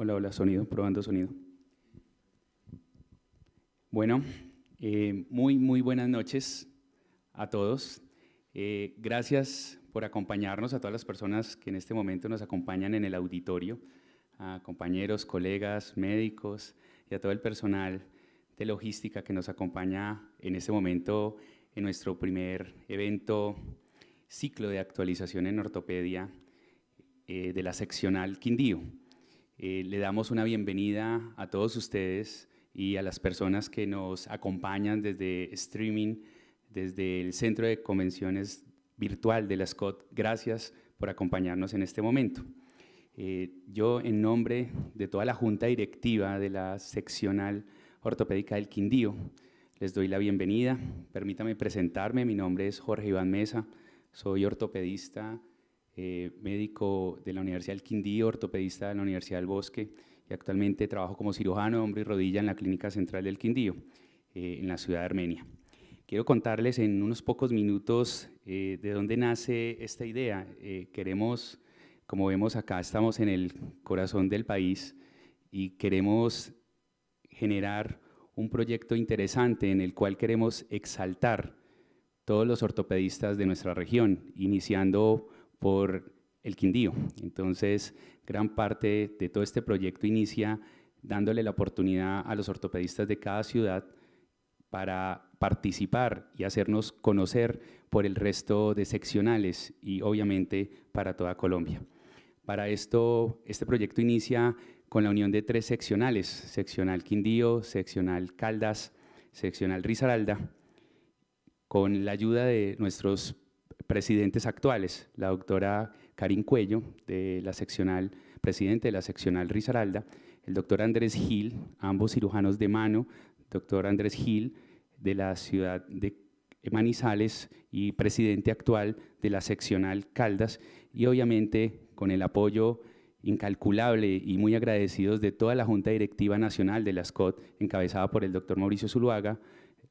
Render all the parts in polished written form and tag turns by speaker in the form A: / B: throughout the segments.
A: Hola, hola, sonido, probando sonido. Bueno, muy buenas noches a todos. Gracias por acompañarnos, a todas las personas que en este momento nos acompañan en el auditorio, a compañeros, colegas, médicos y a todo el personal de logística que nos acompaña en este momento en nuestro primer evento ciclo de actualización en ortopedia de la seccional Quindío. Le damos una bienvenida a todos ustedes y a las personas que nos acompañan desde streaming, desde el Centro de Convenciones Virtual de la SCOT. Gracias por acompañarnos en este momento. Yo, en nombre de toda la Junta Directiva de la Seccional Ortopédica del Quindío, les doy la bienvenida. Permítame presentarme, mi nombre es Jorge Iván Mesa, soy ortopedista, médico de la Universidad del Quindío, ortopedista de la Universidad del Bosque y actualmente trabajo como cirujano de hombro y rodilla en la Clínica Central del Quindío, en la ciudad de Armenia. Quiero contarles en unos pocos minutos de dónde nace esta idea. Queremos, como vemos acá, estamos en el corazón del país y queremos generar un proyecto interesante en el cual queremos exaltar todos los ortopedistas de nuestra región, iniciando por el Quindío. Entonces, gran parte de todo este proyecto inicia dándole la oportunidad a los ortopedistas de cada ciudad para participar y hacernos conocer por el resto de seccionales y obviamente para toda Colombia. Para esto, este proyecto inicia con la unión de 3 seccionales: seccional Quindío, seccional Caldas, seccional Risaralda, con la ayuda de nuestros presidentes actuales, la doctora Karin Cuello, de la seccional, presidente de la seccional Risaralda, el doctor Andrés Gil, ambos cirujanos de mano, doctor Andrés Gil, de la ciudad de Manizales y presidente actual de la seccional Caldas, y obviamente con el apoyo incalculable y muy agradecidos de toda la Junta Directiva Nacional de la SCOT, encabezada por el doctor Mauricio Zuluaga,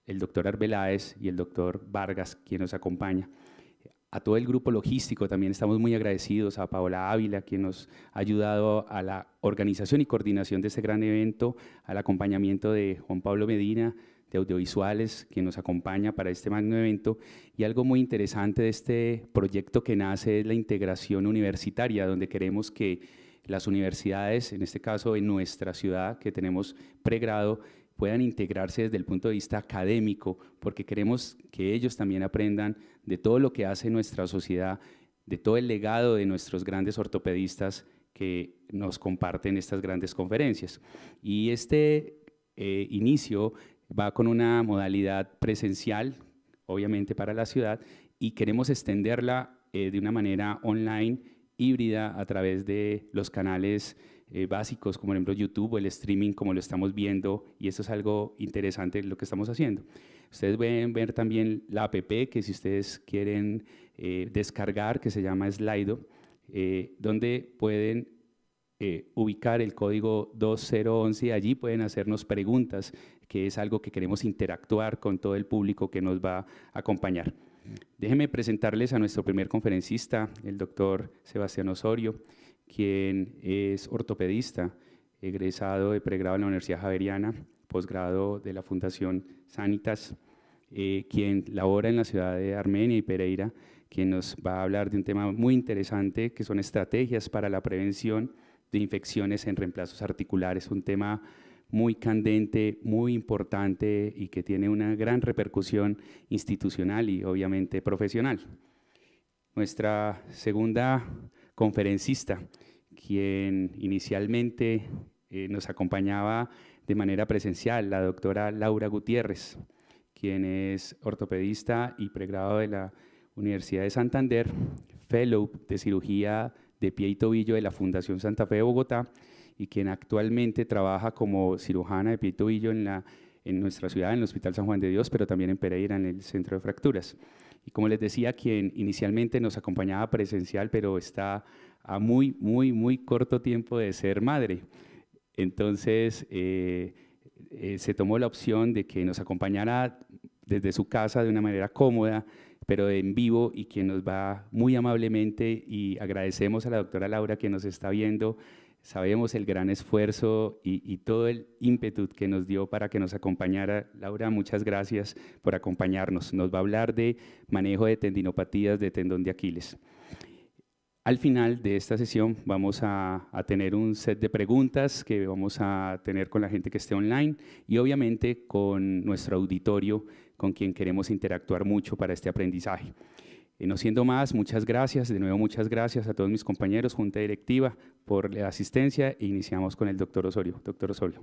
A: el doctor Arbeláez y el doctor Vargas, quien nos acompaña. A todo el grupo logístico también estamos muy agradecidos, a Paola Ávila, quien nos ha ayudado a la organización y coordinación de este gran evento, al acompañamiento de Juan Pablo Medina, de Audiovisuales, quien nos acompaña para este magno evento. Y algo muy interesante de este proyecto que nace es la integración universitaria, donde queremos que las universidades, en este caso en nuestra ciudad, que tenemos pregrado, puedan integrarse desde el punto de vista académico, porque queremos que ellos también aprendan de todo lo que hace nuestra sociedad, de todo el legado de nuestros grandes ortopedistas que nos comparten estas grandes conferencias. Y este inicio va con una modalidad presencial, obviamente para la ciudad, y queremos extenderla de una manera online, híbrida, a través de los canales básicos, como por ejemplo YouTube o el streaming, como lo estamos viendo, y eso es algo interesante lo que estamos haciendo. Ustedes pueden ver también la app que si ustedes quieren descargar, que se llama Slido, donde pueden ubicar el código 2011 y allí pueden hacernos preguntas, que es algo que queremos interactuar con todo el público que nos va a acompañar. Déjenme presentarles a nuestro primer conferencista, el doctor Sebastián Osorio, quien es ortopedista, egresado de pregrado en la Universidad Javeriana, posgrado de la Fundación Sanitas, quien labora en la ciudad de Armenia y Pereira, quien nos va a hablar de un tema muy interesante, que son estrategias para la prevención de infecciones en reemplazos articulares, un tema muy candente, muy importante y que tiene una gran repercusión institucional y obviamente profesional. Nuestra segunda conferencista, quien inicialmente nos acompañaba de manera presencial, la doctora Laura Gutiérrez, quien es ortopedista y pregrado de la Universidad de Santander, fellow de cirugía de pie y tobillo de la Fundación Santa Fe de Bogotá, y quien actualmente trabaja como cirujana de pie y tobillo en nuestra ciudad, en el Hospital San Juan de Dios, pero también en Pereira, en el Centro de Fracturas. Y como les decía, quien inicialmente nos acompañaba presencial, pero está a muy corto tiempo de ser madre. Entonces, se tomó la opción de que nos acompañara desde su casa de una manera cómoda, pero en vivo, y quien nos va muy amablemente, y agradecemos a la doctora Laura que nos está viendo. Sabemos el gran esfuerzo y todo el ímpetu que nos dio para que nos acompañara. Laura, muchas gracias por acompañarnos. Nos va a hablar de manejo de tendinopatías de tendón de Aquiles. Al final de esta sesión vamos a tener un set de preguntas que vamos a tener con la gente que esté online y obviamente con nuestro auditorio, con quien queremos interactuar mucho para este aprendizaje. No siendo más, muchas gracias, de nuevo muchas gracias a todos mis compañeros, junta directiva, por la asistencia, e iniciamos con el doctor Osorio. Doctor Osorio.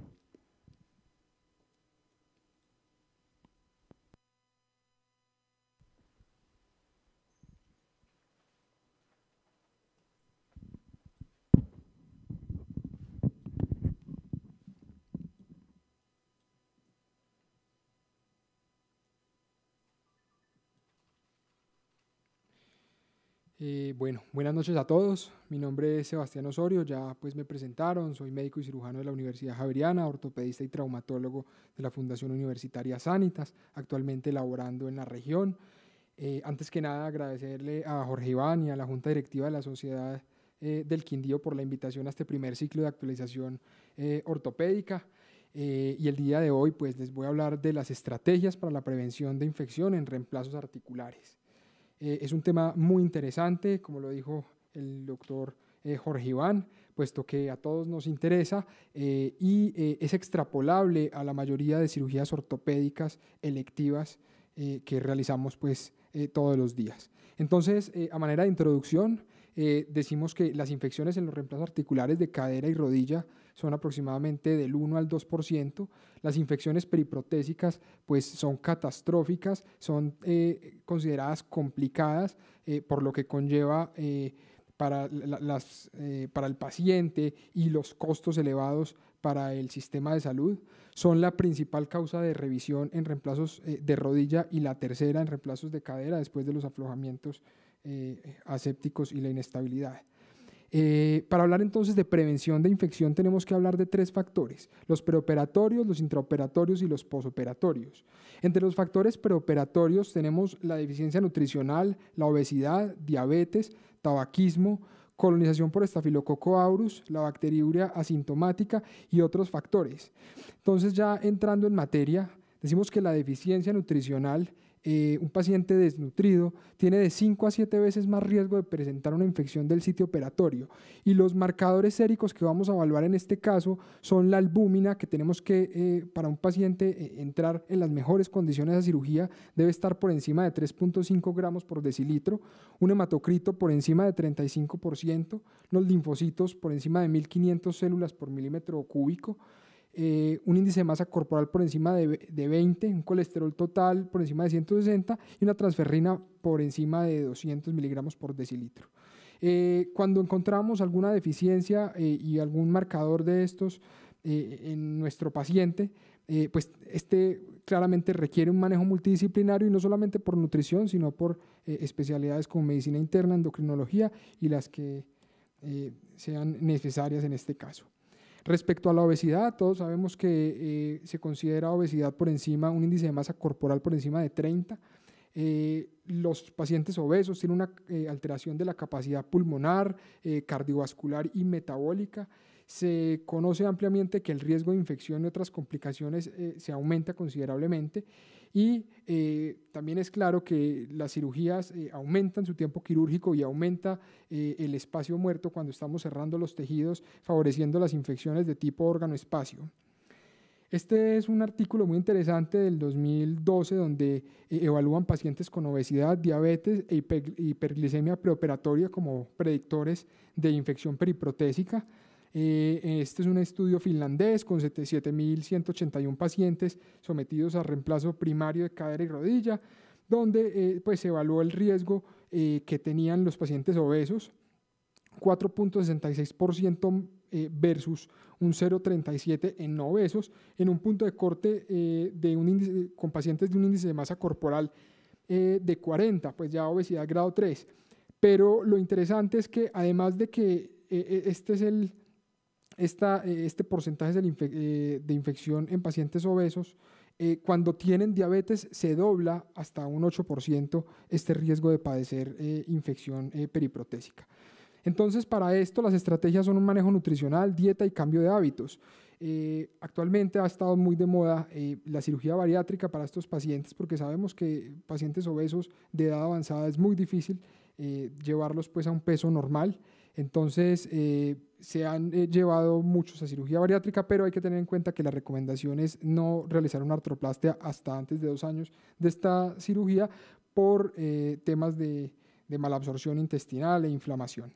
B: Bueno, buenas noches a todos. Mi nombre es Sebastián Osorio, ya pues me presentaron, soy médico y cirujano de la Universidad Javeriana, ortopedista y traumatólogo de la Fundación Universitaria Sanitas, actualmente laborando en la región. Antes que nada, agradecerle a Jorge Iván y a la Junta Directiva de la Sociedad del Quindío por la invitación a este primer ciclo de actualización ortopédica. Y el día de hoy pues les voy a hablar de las estrategias para la prevención de infección en reemplazos articulares. Es un tema muy interesante, como lo dijo el doctor Jorge Iván, puesto que a todos nos interesa y es extrapolable a la mayoría de cirugías ortopédicas electivas que realizamos pues, todos los días. Entonces, a manera de introducción, decimos que las infecciones en los reemplazos articulares de cadera y rodilla son aproximadamente del 1 al 2%. Las infecciones periprotésicas pues, son catastróficas, son consideradas complicadas, por lo que conlleva para el paciente y los costos elevados para el sistema de salud. Son la principal causa de revisión en reemplazos de rodilla y la tercera en reemplazos de cadera después de los aflojamientos asépticos y la inestabilidad. Para hablar entonces de prevención de infección tenemos que hablar de 3 factores: los preoperatorios, los intraoperatorios y los posoperatorios. Entre los factores preoperatorios tenemos la deficiencia nutricional, la obesidad, diabetes, tabaquismo, colonización por Staphylococcus aureus, la bacteriuria asintomática y otros factores. Entonces, ya entrando en materia, decimos que la deficiencia nutricional, un paciente desnutrido tiene de 5 a 7 veces más riesgo de presentar una infección del sitio operatorio, y los marcadores séricos que vamos a evaluar en este caso son la albúmina, que tenemos que, para un paciente entrar en las mejores condiciones de cirugía, debe estar por encima de 3.5 gramos por decilitro, un hematocrito por encima de 35%, los linfocitos por encima de 1500 células por milímetro cúbico, un índice de masa corporal por encima de 20, un colesterol total por encima de 160 y una transferrina por encima de 200 miligramos por decilitro. Cuando encontramos alguna deficiencia y algún marcador de estos en nuestro paciente, pues este claramente requiere un manejo multidisciplinario, y no solamente por nutrición, sino por especialidades como medicina interna, endocrinología y las que sean necesarias en este caso. Respecto a la obesidad, todos sabemos que se considera obesidad por encima, un índice de masa corporal por encima de 30. Los pacientes obesos tienen una alteración de la capacidad pulmonar, cardiovascular y metabólica. Se conoce ampliamente que el riesgo de infección y otras complicaciones se aumenta considerablemente, y también es claro que las cirugías aumentan su tiempo quirúrgico y aumenta el espacio muerto cuando estamos cerrando los tejidos, favoreciendo las infecciones de tipo órgano-espacio. Este es un artículo muy interesante del 2012 donde evalúan pacientes con obesidad, diabetes e hiperglicemia preoperatoria como predictores de infección periprotésica. Este es un estudio finlandés con 7.181 pacientes sometidos a reemplazo primario de cadera y rodilla, donde pues, se evaluó el riesgo que tenían los pacientes obesos, 4.66% versus un 0.37% en no obesos, en un punto de corte con pacientes de un índice de masa corporal de 40, pues ya obesidad grado 3. Pero lo interesante es que además de que este porcentaje de infección en pacientes obesos cuando tienen diabetes se dobla hasta un 8% este riesgo de padecer infección periprotésica. Entonces, para esto las estrategias son un manejo nutricional, dieta y cambio de hábitos. Actualmente ha estado muy de moda la cirugía bariátrica para estos pacientes, porque sabemos que pacientes obesos de edad avanzada es muy difícil llevarlos pues a un peso normal. Entonces se han llevado muchos a cirugía bariátrica, pero hay que tener en cuenta que la recomendación es no realizar una artroplastia hasta antes de 2 años de esta cirugía por temas de malabsorción intestinal e inflamación.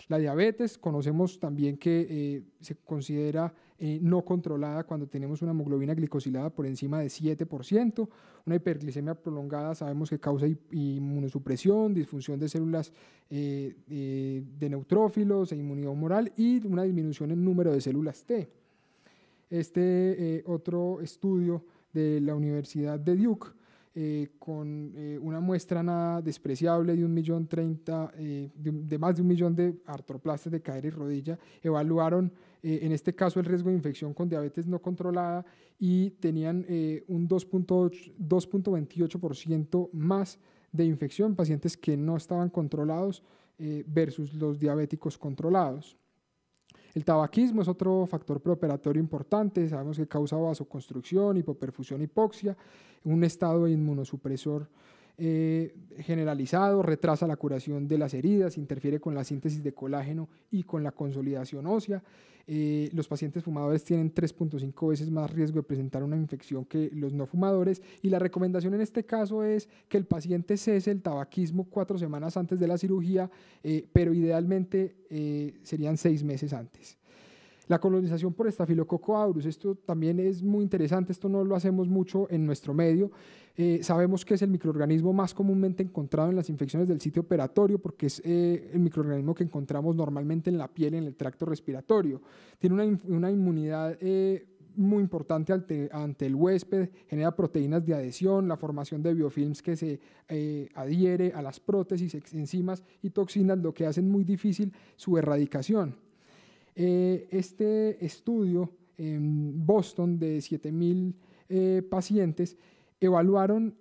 B: La diabetes, conocemos también que se considera no controlada cuando tenemos una hemoglobina glicosilada por encima de 7%. Una hiperglicemia prolongada sabemos que causa inmunosupresión, disfunción de células de neutrófilos e inmunidad humoral y una disminución en número de células T. Otro estudio de la Universidad de Duke con una muestra nada despreciable de más de 1 millón de artroplastas de cadera y rodilla, evaluaron en este caso el riesgo de infección con diabetes no controlada y tenían un 2.28% más de infección en pacientes que no estaban controlados versus los diabéticos controlados. El tabaquismo es otro factor preoperatorio importante, sabemos que causa vasoconstricción, hipoperfusión, hipoxia, un estado inmunosupresor generalizado, retrasa la curación de las heridas, interfiere con la síntesis de colágeno y con la consolidación ósea. Los pacientes fumadores tienen 3.5 veces más riesgo de presentar una infección que los no fumadores y la recomendación en este caso es que el paciente cese el tabaquismo 4 semanas antes de la cirugía, pero idealmente serían 6 meses antes. La colonización por Staphylococcus aureus, esto también es muy interesante, esto no lo hacemos mucho en nuestro medio. Sabemos que es el microorganismo más comúnmente encontrado en las infecciones del sitio operatorio porque es el microorganismo que encontramos normalmente en la piel, en el tracto respiratorio. Tiene una inmunidad muy importante ante el huésped, genera proteínas de adhesión, la formación de biofilms que se adhiere a las prótesis, enzimas y toxinas, lo que hace muy difícil su erradicación. Este estudio en Boston de 7,000 pacientes evaluaron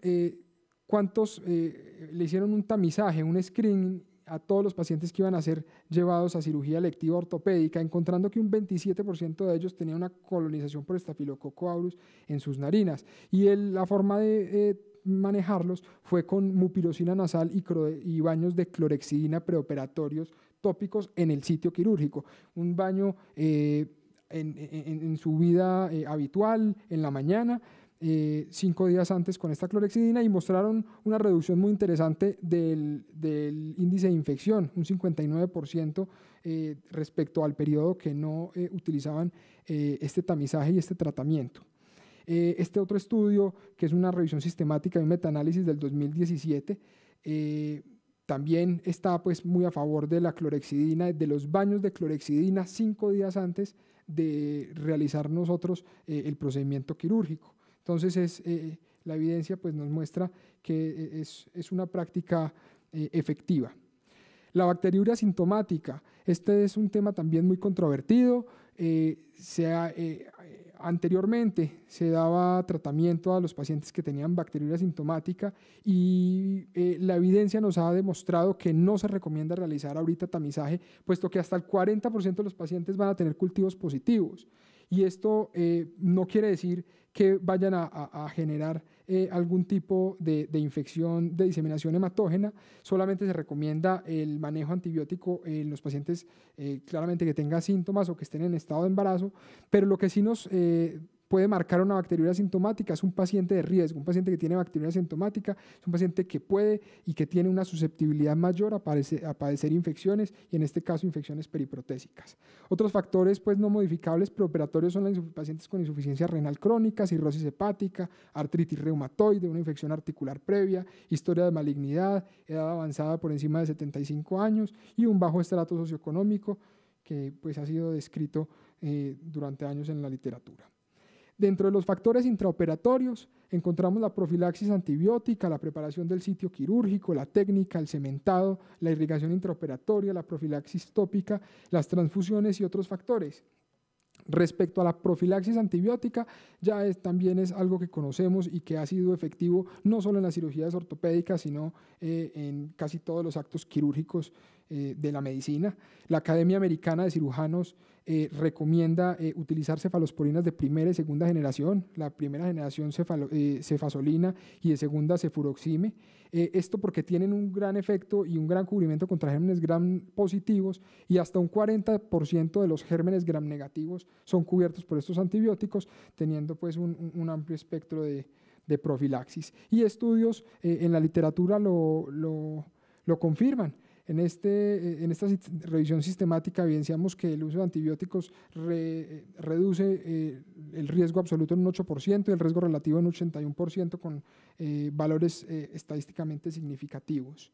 B: cuántos, le hicieron un tamizaje, un screening a todos los pacientes que iban a ser llevados a cirugía electiva ortopédica, encontrando que un 27% de ellos tenía una colonización por Staphylococcus aureus en sus narinas. Y la forma de manejarlos fue con mupirocina nasal y baños de clorexidina preoperatorios tópicos en el sitio quirúrgico. Un baño en su vida habitual, en la mañana, 5 días antes con esta clorexidina y mostraron una reducción muy interesante del índice de infección, un 59% respecto al periodo que no utilizaban este tamizaje y este tratamiento. Este otro estudio, que es una revisión sistemática y un metaanálisis del 2017, también está pues muy a favor de la clorexidina, de los baños de clorexidina 5 días antes de realizar nosotros el procedimiento quirúrgico. Entonces la evidencia pues nos muestra que es una práctica efectiva. La bacteriuria sintomática, este es un tema también muy controvertido. Anteriormente se daba tratamiento a los pacientes que tenían bacteriuria sintomática y la evidencia nos ha demostrado que no se recomienda realizar ahorita tamizaje, puesto que hasta el 40% de los pacientes van a tener cultivos positivos. Y esto no quiere decir que vayan a generar algún tipo de infección de diseminación hematógena, solamente se recomienda el manejo antibiótico en los pacientes claramente que tengan síntomas o que estén en estado de embarazo, pero lo que sí nos puede marcar una bacteriuria sintomática es un paciente de riesgo, un paciente que tiene bacteriuria sintomática, es un paciente que puede y que tiene una susceptibilidad mayor a padecer infecciones y en este caso infecciones periprotésicas. Otros factores pues no modificables preoperatorios son los pacientes con insuficiencia renal crónica, cirrosis hepática, artritis reumatoide, una infección articular previa, historia de malignidad, edad avanzada por encima de 75 años y un bajo estrato socioeconómico que pues ha sido descrito durante años en la literatura. Dentro de los factores intraoperatorios encontramos la profilaxis antibiótica, la preparación del sitio quirúrgico, la técnica, el cementado, la irrigación intraoperatoria, la profilaxis tópica, las transfusiones y otros factores. Respecto a la profilaxis antibiótica, ya también es algo que conocemos y que ha sido efectivo no solo en las cirugías ortopédicas, sino en casi todos los actos quirúrgicos de la medicina. La Academia Americana de Cirujanos recomienda utilizar cefalosporinas de primera y segunda generación, la primera generación cefasolina y de segunda cefuroxime. Esto porque tienen un gran efecto y un gran cubrimiento contra gérmenes gram positivos, y hasta un 40% de los gérmenes gram negativos son cubiertos por estos antibióticos, teniendo pues un amplio espectro de profilaxis. Y estudios en la literatura lo confirman. En esta revisión sistemática evidenciamos que el uso de antibióticos reduce el riesgo absoluto en un 8% y el riesgo relativo en un 81%, con valores estadísticamente significativos.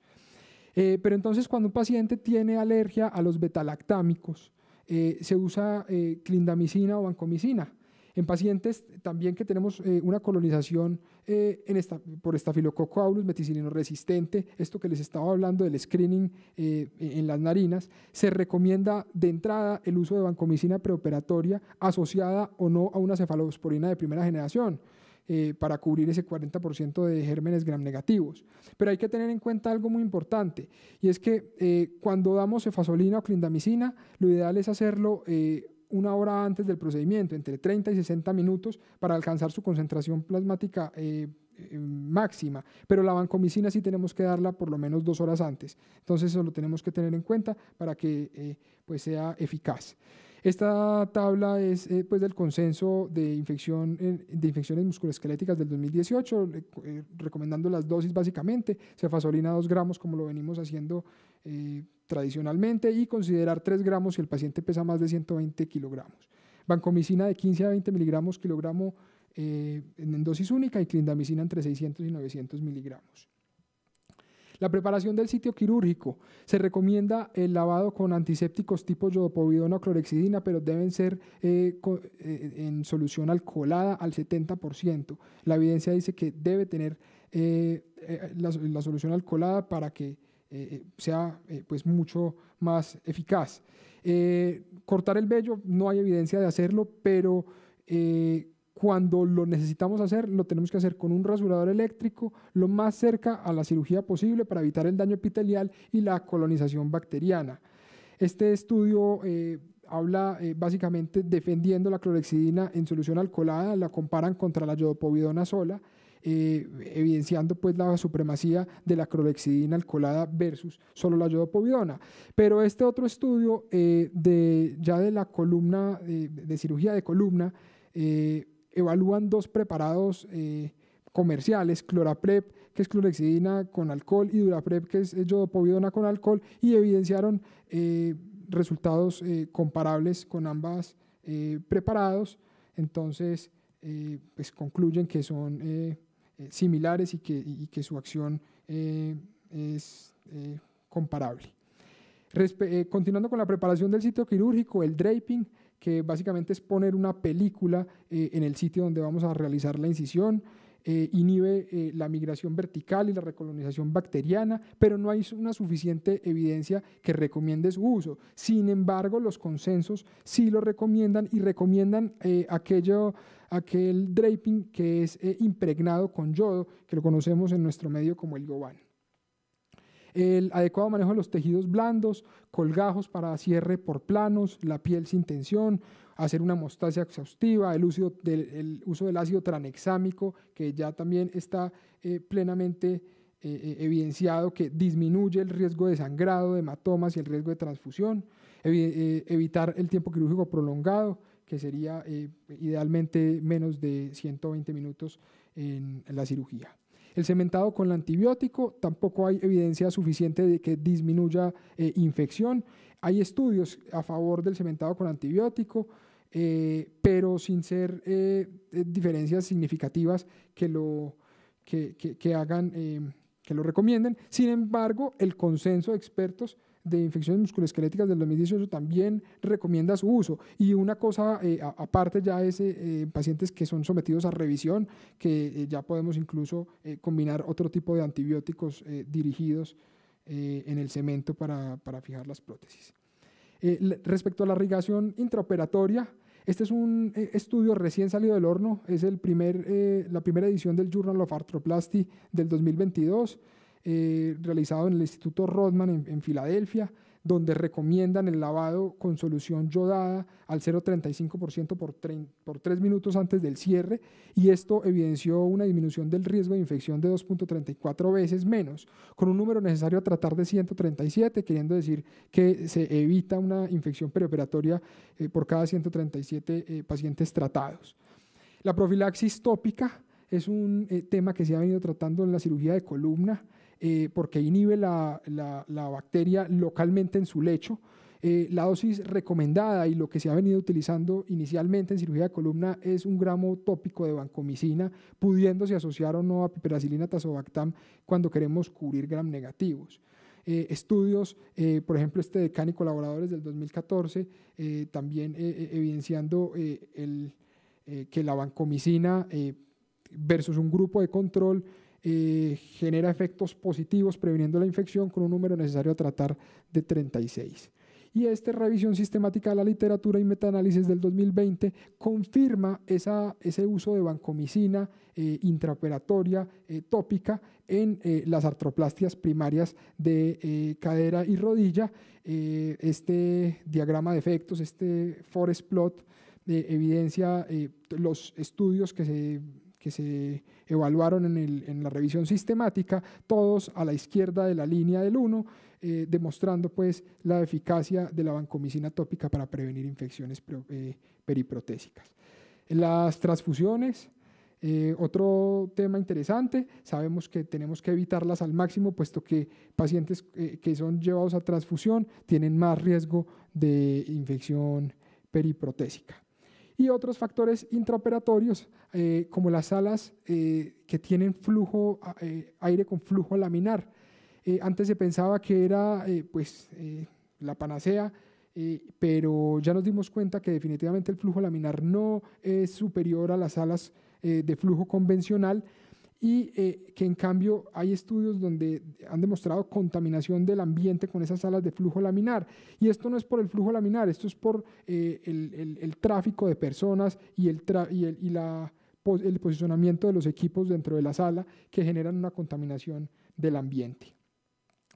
B: Pero entonces, cuando un paciente tiene alergia a los betalactámicos, se usa clindamicina o vancomicina. En pacientes también que tenemos una colonización por Staphylococcus aureus meticilino resistente, esto que les estaba hablando del screening en las narinas, se recomienda de entrada el uso de vancomicina preoperatoria asociada o no a una cefalosporina de primera generación, para cubrir ese 40% de gérmenes gram negativos. Pero hay que tener en cuenta algo muy importante, y es que cuando damos cefasolina o clindamicina, lo ideal es hacerlo una hora antes del procedimiento, entre 30 y 60 minutos, para alcanzar su concentración plasmática máxima, pero la vancomicina sí tenemos que darla por lo menos 2 horas antes. Entonces eso lo tenemos que tener en cuenta para que pues sea eficaz. Esta tabla es pues del consenso de infecciones musculoesqueléticas del 2018, recomendando las dosis básicamente: cefasolina 2 gramos, como lo venimos haciendo tradicionalmente, y considerar 3 gramos si el paciente pesa más de 120 kilogramos. Vancomicina de 15 a 20 miligramos kilogramo en dosis única, y clindamicina entre 600 y 900 miligramos. La preparación del sitio quirúrgico: se recomienda el lavado con antisépticos tipo yodopovidona o clorexidina, pero deben ser en solución alcoholada al 70%. La evidencia dice que debe tener la solución alcoholada para que sea pues mucho más eficaz. Cortar el vello, no hay evidencia de hacerlo, pero cuando lo necesitamos hacer, lo tenemos que hacer con un rasurador eléctrico lo más cerca a la cirugía posible, para evitar el daño epitelial y la colonización bacteriana. Este estudio habla básicamente defendiendo la clorexidina en solución alcoholada, la comparan contra la yodopovidona sola, evidenciando pues la supremacía de la clorexidina alcoholada versus solo la yodopovidona. Pero este otro estudio ya de la columna, de cirugía de columna, evalúan 2 preparados comerciales: Cloraprep, que es clorexidina con alcohol, y Duraprep, que es yodopovidona con alcohol, y evidenciaron resultados comparables con ambas preparados. Entonces, pues concluyen que son similares y que su acción es comparable. Continuando con la preparación del sitio quirúrgico, el draping, que básicamente es poner una película en el sitio donde vamos a realizar la incisión, inhibe la migración vertical y la recolonización bacteriana, pero no hay una suficiente evidencia que recomiende su uso. Sin embargo, los consensos sí lo recomiendan, y recomiendan aquel draping que es impregnado con yodo, que lo conocemos en nuestro medio como el Goban. El adecuado manejo de los tejidos blandos, colgajos para cierre por planos, la piel sin tensión, hacer una hemostasia exhaustiva, el uso del ácido tranexámico, que ya también está plenamente evidenciado que disminuye el riesgo de sangrado, de hematomas y el riesgo de transfusión. Evitar el tiempo quirúrgico prolongado, que sería idealmente menos de 120 minutos en la cirugía. El cementado con el antibiótico: tampoco hay evidencia suficiente de que disminuya infección. Hay estudios a favor del cementado con antibiótico, pero sin ser diferencias significativas que lo recomienden. Sin embargo, el consenso de expertos de infecciones musculoesqueléticas del 2018 también recomienda su uso. Y una cosa aparte ya es pacientes que son sometidos a revisión, que ya podemos incluso combinar otro tipo de antibióticos dirigidos en el cemento para fijar las prótesis. Respecto a la irrigación intraoperatoria, Este es un estudio recién salido del horno, es la primera edición del Journal of Arthroplasty del 2022, realizado en el Instituto Rodman en Filadelfia, donde recomiendan el lavado con solución yodada al 0,35% por 3 minutos antes del cierre, y esto evidenció una disminución del riesgo de infección de 2,34 veces menos, con un número necesario a tratar de 137, queriendo decir que se evita una infección perioperatoria por cada 137 pacientes tratados. La profilaxis tópica es un tema que se ha venido tratando en la cirugía de columna, porque inhibe la bacteria localmente en su lecho. La dosis recomendada y lo que se ha venido utilizando inicialmente en cirugía de columna es 1 gramo tópico de vancomicina, pudiéndose asociar o no a piperacilina tazobactam cuando queremos cubrir gram negativos. Estudios, por ejemplo, de Cani Colaboradores del 2014, también evidenciando que la vancomicina versus un grupo de control genera efectos positivos previniendo la infección con un número necesario a tratar de 36. Y esta revisión sistemática de la literatura y metaanálisis del 2020 confirma ese uso de vancomicina intraoperatoria tópica en las artroplastias primarias de cadera y rodilla. Este diagrama de efectos, este forest plot, evidencia los estudios que se evaluaron en la revisión sistemática, todos a la izquierda de la línea del 1, demostrando pues la eficacia de la vancomicina tópica para prevenir infecciones periprotésicas. Las transfusiones, otro tema interesante, sabemos que tenemos que evitarlas al máximo, puesto que pacientes que son llevados a transfusión tienen más riesgo de infección periprotésica. Y otros factores intraoperatorios, como las salas que tienen aire con flujo laminar. Antes se pensaba que era la panacea, pero ya nos dimos cuenta que definitivamente el flujo laminar no es superior a las salas de flujo convencional, y que en cambio hay estudios donde han demostrado contaminación del ambiente con esas salas de flujo laminar. Y esto no es por el flujo laminar, esto es por el tráfico de personas y el posicionamiento de los equipos dentro de la sala, que generan una contaminación del ambiente.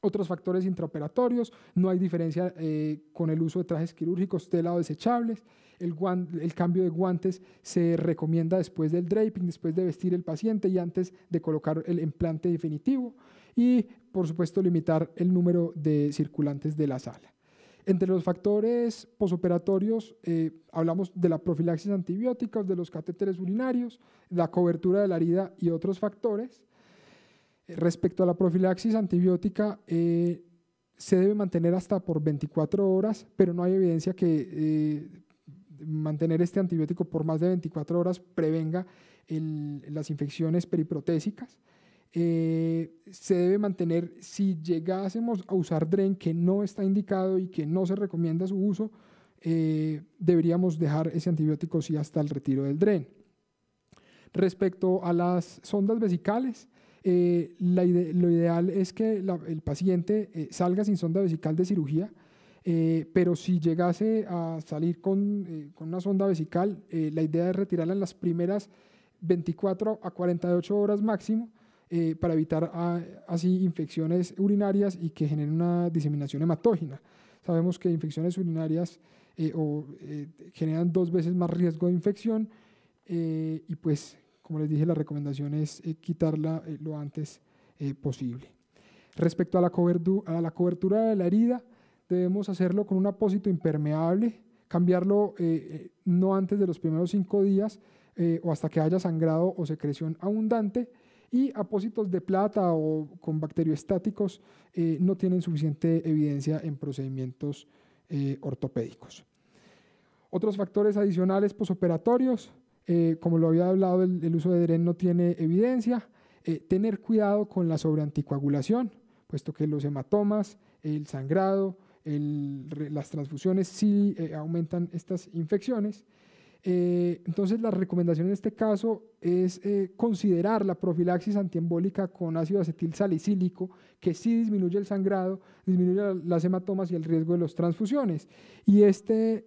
B: Otros factores intraoperatorios, no hay diferencia con el uso de trajes quirúrgicos tela o desechables. El cambio de guantes se recomienda después del draping, después de vestir el paciente y antes de colocar el implante definitivo. Y, por supuesto, limitar el número de circulantes de la sala. Entre los factores posoperatorios hablamos de la profilaxis antibiótica, de los catéteres urinarios, la cobertura de la herida y otros factores. Respecto a la profilaxis antibiótica, se debe mantener hasta por 24 horas, pero no hay evidencia que mantener este antibiótico por más de 24 horas prevenga las infecciones periprotésicas. Se debe mantener, si llegásemos a usar DREN, que no está indicado y que no se recomienda su uso, deberíamos dejar ese antibiótico sí hasta el retiro del DREN. Respecto a las sondas vesicales, lo ideal es que el paciente salga sin sonda vesical de cirugía, pero si llegase a salir con una sonda vesical, la idea es retirarla en las primeras 24 a 48 horas máximo, para evitar así infecciones urinarias y que generen una diseminación hematógena. Sabemos que infecciones urinarias generan 2 veces más riesgo de infección, y pues, como les dije, la recomendación es quitarla lo antes posible. Respecto a la cobertura de la herida, debemos hacerlo con un apósito impermeable, cambiarlo no antes de los primeros 5 días o hasta que haya sangrado o secreción abundante, y apósitos de plata o con bacterioestáticos no tienen suficiente evidencia en procedimientos ortopédicos. Otros factores adicionales posoperatorios, como lo había hablado, el uso de DREN no tiene evidencia. Tener cuidado con la sobreanticoagulación, puesto que los hematomas, el sangrado, las transfusiones sí aumentan estas infecciones. Entonces, la recomendación en este caso es considerar la profilaxis antiembólica con ácido acetil salicílico, que sí disminuye el sangrado, disminuye las hematomas y el riesgo de las transfusiones. Y este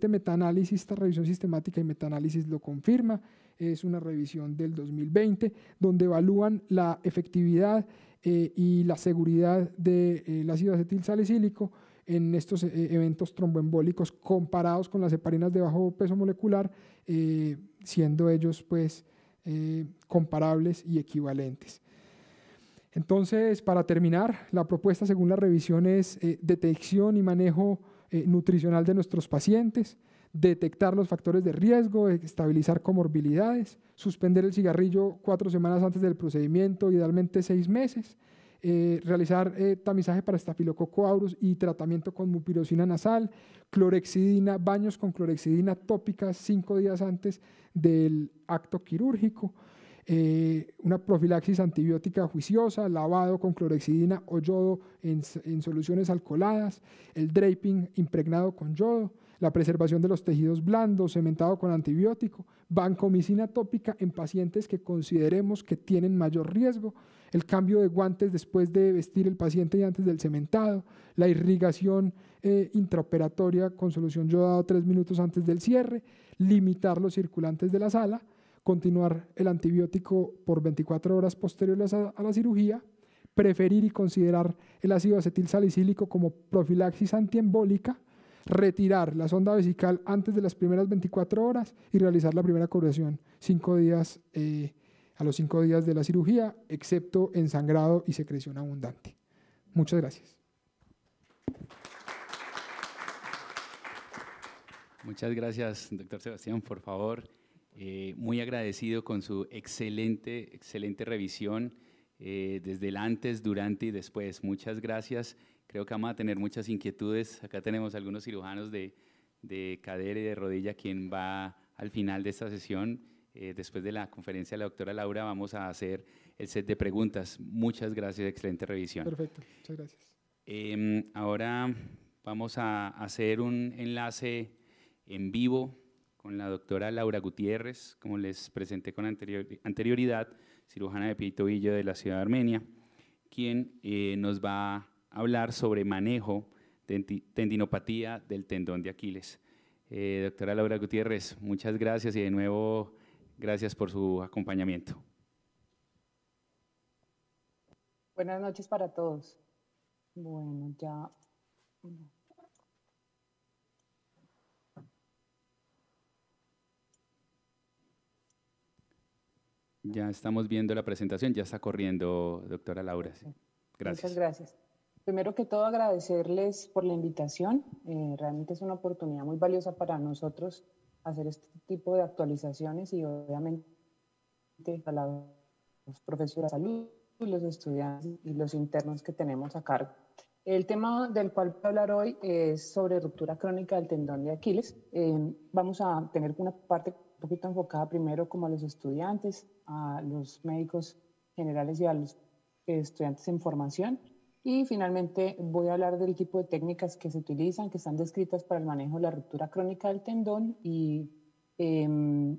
B: metaanálisis, esta revisión sistemática y metaanálisis lo confirma. Es una revisión del 2020, donde evalúan la efectividad y la seguridad del ácido acetil salicílico en estos eventos tromboembólicos comparados con las heparinas de bajo peso molecular, siendo ellos pues comparables y equivalentes. Entonces, para terminar, la propuesta según la revisión es detección y manejo nutricional de nuestros pacientes, detectar los factores de riesgo, estabilizar comorbilidades, suspender el cigarrillo 4 semanas antes del procedimiento, idealmente 6 meses, realizar tamizaje para estafilococo aureus y tratamiento con mupirocina nasal, clorexidina, baños con clorexidina tópicas 5 días antes del acto quirúrgico, una profilaxis antibiótica juiciosa, lavado con clorexidina o yodo en soluciones alcoholadas, el draping impregnado con yodo, la preservación de los tejidos blandos, cementado con antibiótico, vancomicina tópica en pacientes que consideremos que tienen mayor riesgo, el cambio de guantes después de vestir el paciente y antes del cementado, la irrigación intraoperatoria con solución yodado 3 minutos antes del cierre, limitar los circulantes de la sala, continuar el antibiótico por 24 horas posteriores a la cirugía, preferir y considerar el ácido acetil salicílico como profilaxis antiembólica, retirar la sonda vesical antes de las primeras 24 horas y realizar la primera curación 5 días, a los 5 días de la cirugía, excepto en sangrado y secreción abundante. Muchas gracias.
A: Muchas gracias, doctor Sebastián, por favor. Muy agradecido con su excelente revisión desde el antes, durante y después. Muchas gracias. Creo que vamos a tener muchas inquietudes. Acá tenemos algunos cirujanos de cadera y de rodilla, quien va al final de esta sesión. Después de la conferencia de la doctora Laura, vamos a hacer el set de preguntas. Muchas gracias, excelente revisión.
B: Perfecto, muchas gracias.
A: Ahora vamos a hacer un enlace en vivo con la doctora Laura Gutiérrez, como les presenté con anterioridad, cirujana de pie y tobillo de la ciudad de Armenia, quien nos va a hablar sobre manejo de tendinopatía del tendón de Aquiles. Doctora Laura Gutiérrez, muchas gracias y de nuevo gracias por su acompañamiento.
C: Buenas noches para todos. Bueno, ya...
A: Ya estamos viendo la presentación, ya está corriendo, doctora Laura. Sí. Gracias.
C: Muchas gracias. Primero que todo, agradecerles por la invitación. Realmente es una oportunidad muy valiosa para nosotros hacer este tipo de actualizaciones y obviamente para los profesionales de salud, los estudiantes y los internos que tenemos a cargo. El tema del cual voy a hablar hoy es sobre ruptura crónica del tendón de Aquiles. Vamos a tener una parte un poquito enfocada primero como a los estudiantes, a los médicos generales y a los estudiantes en formación. Y finalmente voy a hablar del tipo de técnicas que se utilizan, que están descritas para el manejo de la ruptura crónica del tendón y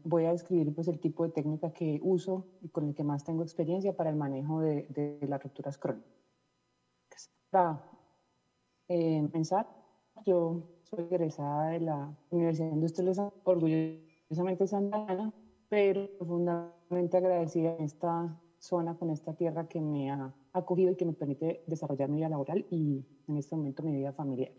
C: voy a describir pues, el tipo de técnica que uso y con el que más tengo experiencia para el manejo de las rupturas crónicas. Para empezar, yo soy egresada de la Universidad Industrial de orgullosamente Santa Ana, pero profundamente agradecida en esta zona, con esta tierra que me ha acogido y que me permite desarrollar mi vida laboral y en este momento mi vida familiar.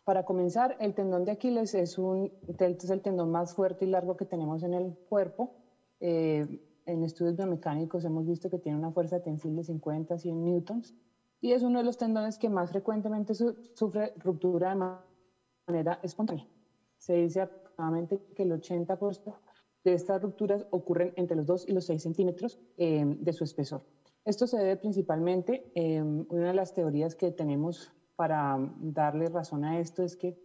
C: Para comenzar, el tendón de Aquiles es el tendón más fuerte y largo que tenemos en el cuerpo. En estudios biomecánicos hemos visto que tiene una fuerza tensil de 50 a 100 newtons y es uno de los tendones que más frecuentemente sufre ruptura de manera espontánea. Se dice aproximadamente que el 80% de estas rupturas ocurren entre los 2 y los 6 centímetros de su espesor. Esto se debe principalmente, una de las teorías que tenemos para darle razón a esto es que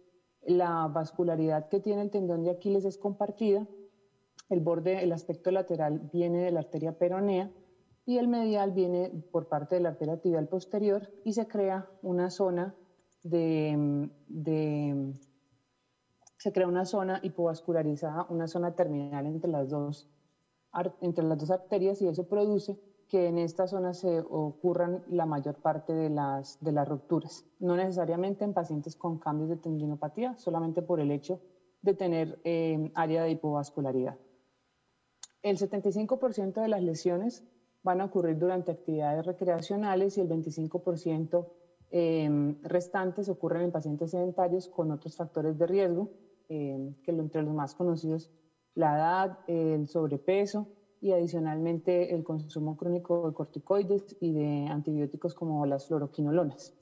C: la vascularidad que tiene el tendón de Aquiles es compartida. El aspecto lateral viene de la arteria peronea y el medial viene por parte de la arteria tibial posterior y se crea una zona se se crea una zona hipovascularizada, una zona terminal entre las dos arterias, y eso produce que en esta zona se ocurran la mayor parte de las rupturas. No necesariamente en pacientes con cambios de tendinopatía, solamente por el hecho de tener área de hipovascularidad. El 75% de las lesiones van a ocurrir durante actividades recreacionales y el 25% restantes ocurren en pacientes sedentarios con otros factores de riesgo, que entre los más conocidos, la edad, el sobrepeso y adicionalmente el consumo crónico de corticoides y de antibióticos como las fluoroquinolonas.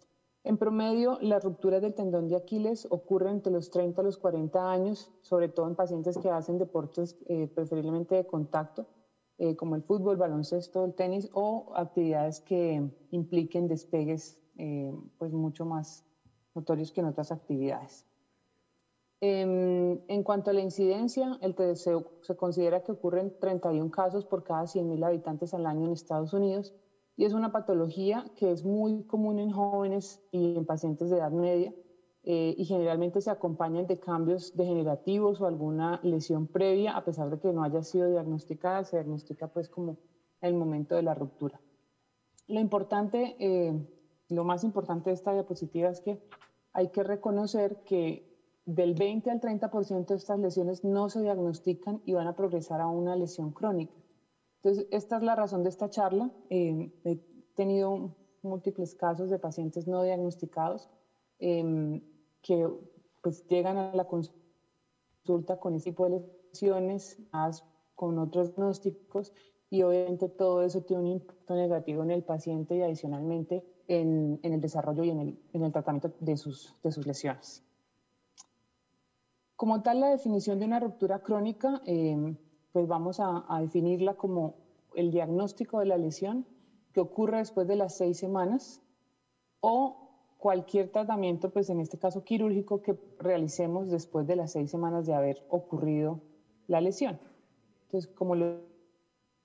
C: En promedio, las rupturas del tendón de Aquiles ocurren entre los 30 a los 40 años, sobre todo en pacientes que hacen deportes preferiblemente de contacto, como el fútbol, baloncesto, el tenis o actividades que impliquen despegues pues mucho más notorios que en otras actividades. En cuanto a la incidencia, se considera que ocurren 31 casos por cada 100.000 habitantes al año en Estados Unidos, y es una patología que es muy común en jóvenes y en pacientes de edad media, y generalmente se acompañan de cambios degenerativos o alguna lesión previa, a pesar de que no haya sido diagnosticada. Se diagnostica pues como en el momento de la ruptura. Lo más importante de esta diapositiva es que hay que reconocer que del 20 al 30% de estas lesiones no se diagnostican y van a progresar a una lesión crónica. Entonces, esta es la razón de esta charla. He tenido múltiples casos de pacientes no diagnosticados que pues, llegan a la consulta con este tipo de lesiones, con otros diagnósticos, y obviamente todo eso tiene un impacto negativo en el paciente y adicionalmente en el desarrollo y en el tratamiento de sus lesiones. Como tal, la definición de una ruptura crónica, pues vamos a definirla como el diagnóstico de la lesión que ocurre después de las 6 semanas o cualquier tratamiento, pues en este caso quirúrgico, que realicemos después de las 6 semanas de haber ocurrido la lesión. Entonces, como lo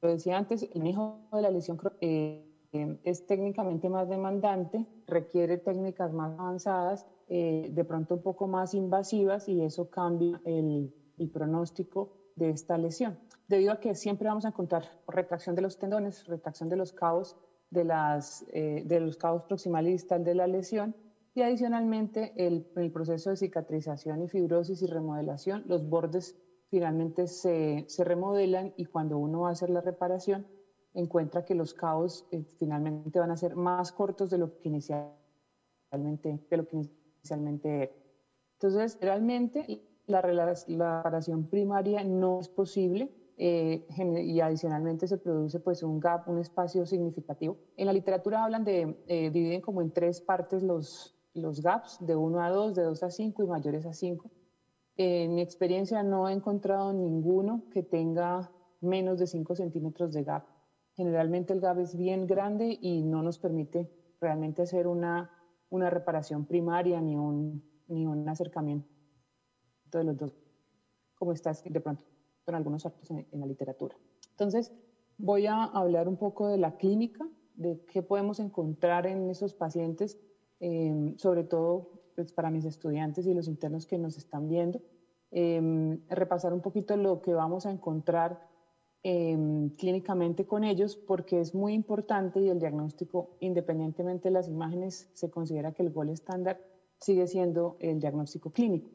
C: decía antes, el manejo de la lesión es técnicamente más demandante, requiere técnicas más avanzadas, de pronto un poco más invasivas, y eso cambia el pronóstico de esta lesión, debido a que siempre vamos a encontrar retracción de los tendones, retracción de los cabos, de los cabos proximal y distal de la lesión, y adicionalmente el proceso de cicatrización y fibrosis y remodelación. Los bordes finalmente se remodelan, y cuando uno va a hacer la reparación encuentra que los cabos finalmente van a ser más cortos de lo que inicialmente era. Entonces, realmente la reparación primaria no es posible, y adicionalmente se produce pues un gap, un espacio significativo. En la literatura hablan dividen como en 3 partes los gaps, de 1 a 2, de 2 a 5 y mayores a 5. En mi experiencia no he encontrado ninguno que tenga menos de 5 centímetros de gap. Generalmente el gap es bien grande y no nos permite realmente hacer una reparación primaria ni un acercamiento de los dos, como está de pronto en algunos actos en la literatura. Entonces, voy a hablar un poco de la clínica, de qué podemos encontrar en esos pacientes, sobre todo pues, para mis estudiantes y los internos que nos están viendo. Repasar un poquito lo que vamos a encontrar clínicamente con ellos, porque es muy importante, y el diagnóstico, independientemente de las imágenes, se considera que el gol estándar sigue siendo el diagnóstico clínico.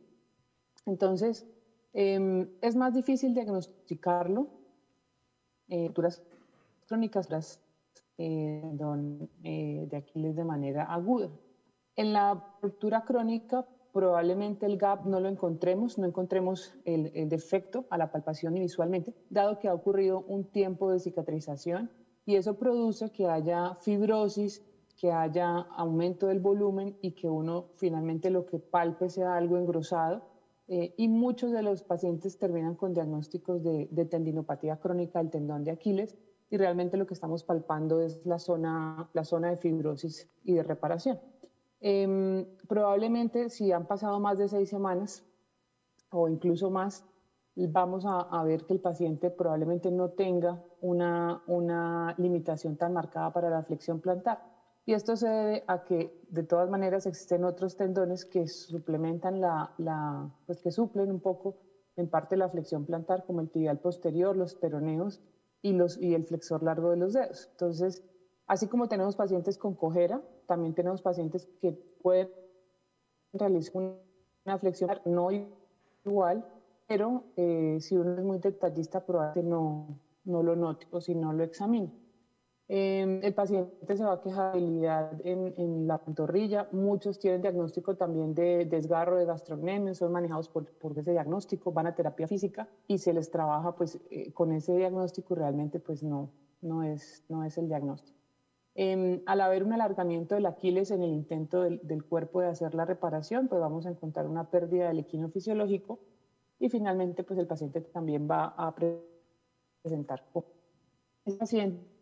C: Entonces, es más difícil diagnosticarlo, rupturas crónicas de Aquiles de manera aguda. En la ruptura crónica probablemente el gap no lo encontremos, no encontremos el defecto a la palpación y visualmente, dado que ha ocurrido un tiempo de cicatrización, y eso produce que haya fibrosis, que haya aumento del volumen y que uno finalmente lo que palpe sea algo engrosado, y muchos de los pacientes terminan con diagnósticos de tendinopatía crónica del tendón de Aquiles, y realmente lo que estamos palpando es la zona de fibrosis y de reparación. Probablemente si han pasado más de 6 semanas o incluso más, vamos a ver que el paciente probablemente no tenga una limitación tan marcada para la flexión plantar. y esto se debe a que de todas maneras existen otros tendones que suplementan pues que suplen un poco en parte la flexión plantar, como el tibial posterior, los peroneos y el flexor largo de los dedos. Entonces, así como tenemos pacientes con cojera, también tenemos pacientes que pueden realizar una flexión no igual, pero si uno es muy detallista, probablemente no lo note o si no lo examine. El paciente se va a quejar de debilidad en la pantorrilla. Muchos tienen diagnóstico también de desgarro, de gastrocnemios, son manejados por ese diagnóstico, van a terapia física y se les trabaja pues, con ese diagnóstico y realmente pues, no es el diagnóstico. Al haber un alargamiento del Aquiles en el intento del cuerpo de hacer la reparación, pues vamos a encontrar una pérdida del equino fisiológico y finalmente pues, el paciente también va a presentar. El paciente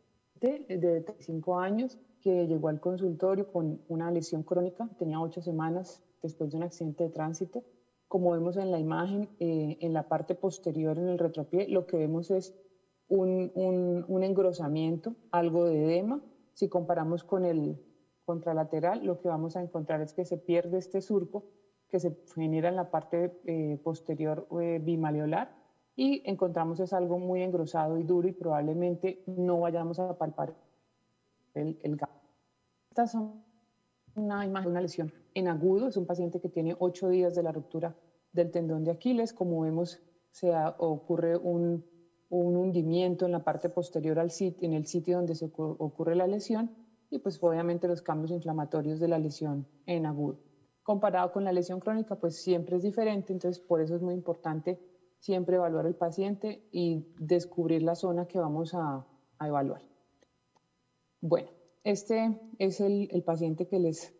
C: de 35 años que llegó al consultorio con una lesión crónica, tenía 8 semanas después de un accidente de tránsito. Como vemos en la imagen, en la parte posterior, en el retropié, lo que vemos es un engrosamiento, algo de edema. Si comparamos con el contralateral, lo que vamos a encontrar es que se pierde este surco que se genera en la parte posterior bimaleolar y encontramos es algo muy engrosado y duro y probablemente no vayamos a palpar el gap. Estas son una imagen de una lesión en agudo, es un paciente que tiene 8 días de la ruptura del tendón de Aquiles. Como vemos, ocurre un hundimiento en la parte posterior en el sitio donde se ocurre la lesión y pues obviamente los cambios inflamatorios de la lesión en agudo. Comparado con la lesión crónica, pues siempre es diferente, entonces por eso es muy importante siempre evaluar al paciente y descubrir la zona que vamos a evaluar. Bueno, este es el paciente que les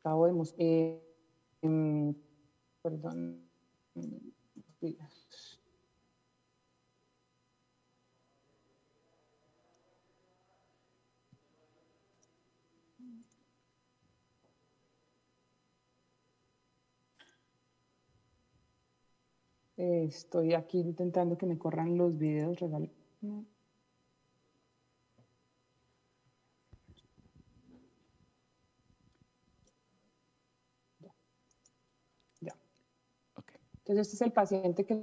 C: acabo de mostrar. Perdón. Estoy aquí intentando que me corran los videos. Ya. Okay. Entonces, este es el paciente que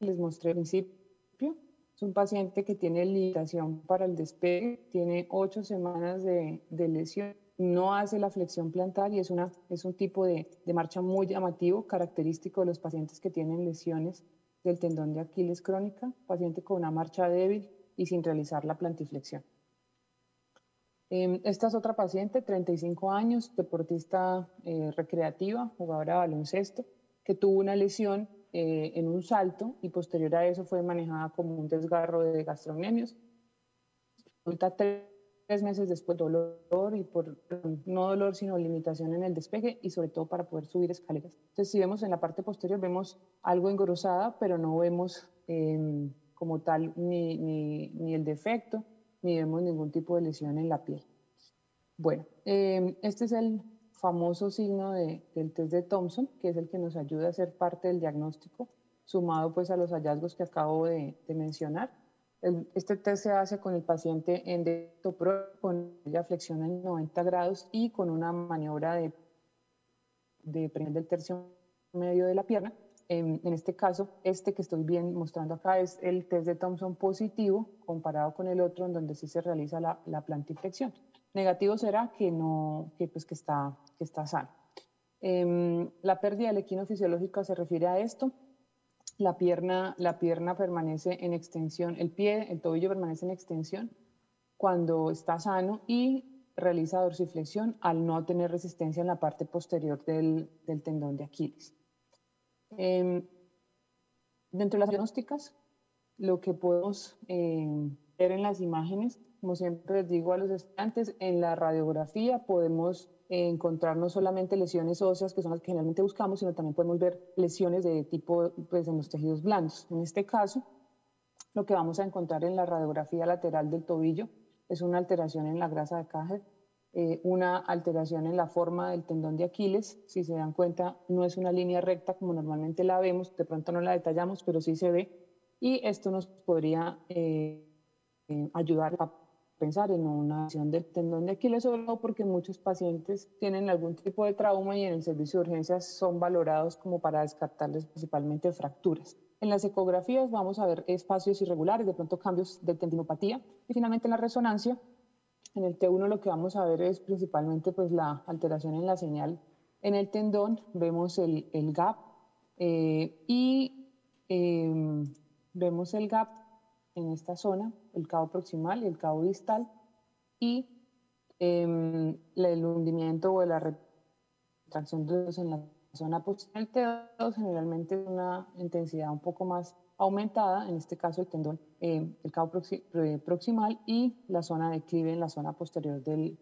C: les mostré al principio. Es un paciente que tiene limitación para el despegue, tiene 8 semanas de lesión, no hace la flexión plantar y es un tipo de marcha muy llamativo, característico de los pacientes que tienen lesiones del tendón de Aquiles crónica, paciente con una marcha débil y sin realizar la plantiflexión. Esta es otra paciente, 35 años, deportista recreativa, jugadora de baloncesto, que tuvo una lesión en un salto y posterior a eso fue manejada como un desgarro de gastrocnemios. Ahorita 3 meses después dolor y no dolor sino limitación en el despegue y sobre todo para poder subir escaleras. Entonces si vemos en la parte posterior vemos algo engrosada pero no vemos como tal ni el defecto ni vemos ningún tipo de lesión en la piel. Bueno, este es el famoso signo del test de Thompson, que es el que nos ayuda a ser parte del diagnóstico, sumado pues a los hallazgos que acabo de mencionar. Este test se hace con el paciente en detoprol, con la flexión en 90 grados y con una maniobra de presión del tercio medio de la pierna. En este caso, este que estoy mostrando acá es el test de Thompson positivo comparado con el otro en donde sí se realiza la plantiflexión. Negativo será que está sano. La pérdida del equino fisiológico se refiere a esto. La pierna permanece en extensión, el tobillo permanece en extensión cuando está sano y realiza dorsiflexión al no tener resistencia en la parte posterior del tendón de Aquiles. Dentro de las diagnósticas, lo que podemos ver en las imágenes, como siempre les digo a los estudiantes, en la radiografía podemos encontrar no solamente lesiones óseas, que son las que generalmente buscamos, sino también podemos ver lesiones de tipo pues, en los tejidos blandos. En este caso, lo que vamos a encontrar en la radiografía lateral del tobillo es una alteración en la grasa de Cajer, una alteración en la forma del tendón de Aquiles. Si se dan cuenta, no es una línea recta como normalmente la vemos, de pronto no la detallamos, pero sí se ve. Y esto nos podría ayudar a pensar en una lesión del tendón de Aquiles, sobre todo porque muchos pacientes tienen algún tipo de trauma y en el servicio de urgencias son valorados como para descartarles principalmente fracturas. En las ecografías vamos a ver espacios irregulares, de pronto cambios de tendinopatía, y finalmente en la resonancia, en el T1 lo que vamos a ver es principalmente pues, la alteración en la señal en el tendón, vemos el gap vemos el gap en esta zona, el cabo proximal y el cabo distal, y el hundimiento o la retracción de los dedos en la zona posterior del T2 generalmente es una intensidad un poco más aumentada, en este caso el tendón, el cabo proximal y la zona de declive en la zona posterior del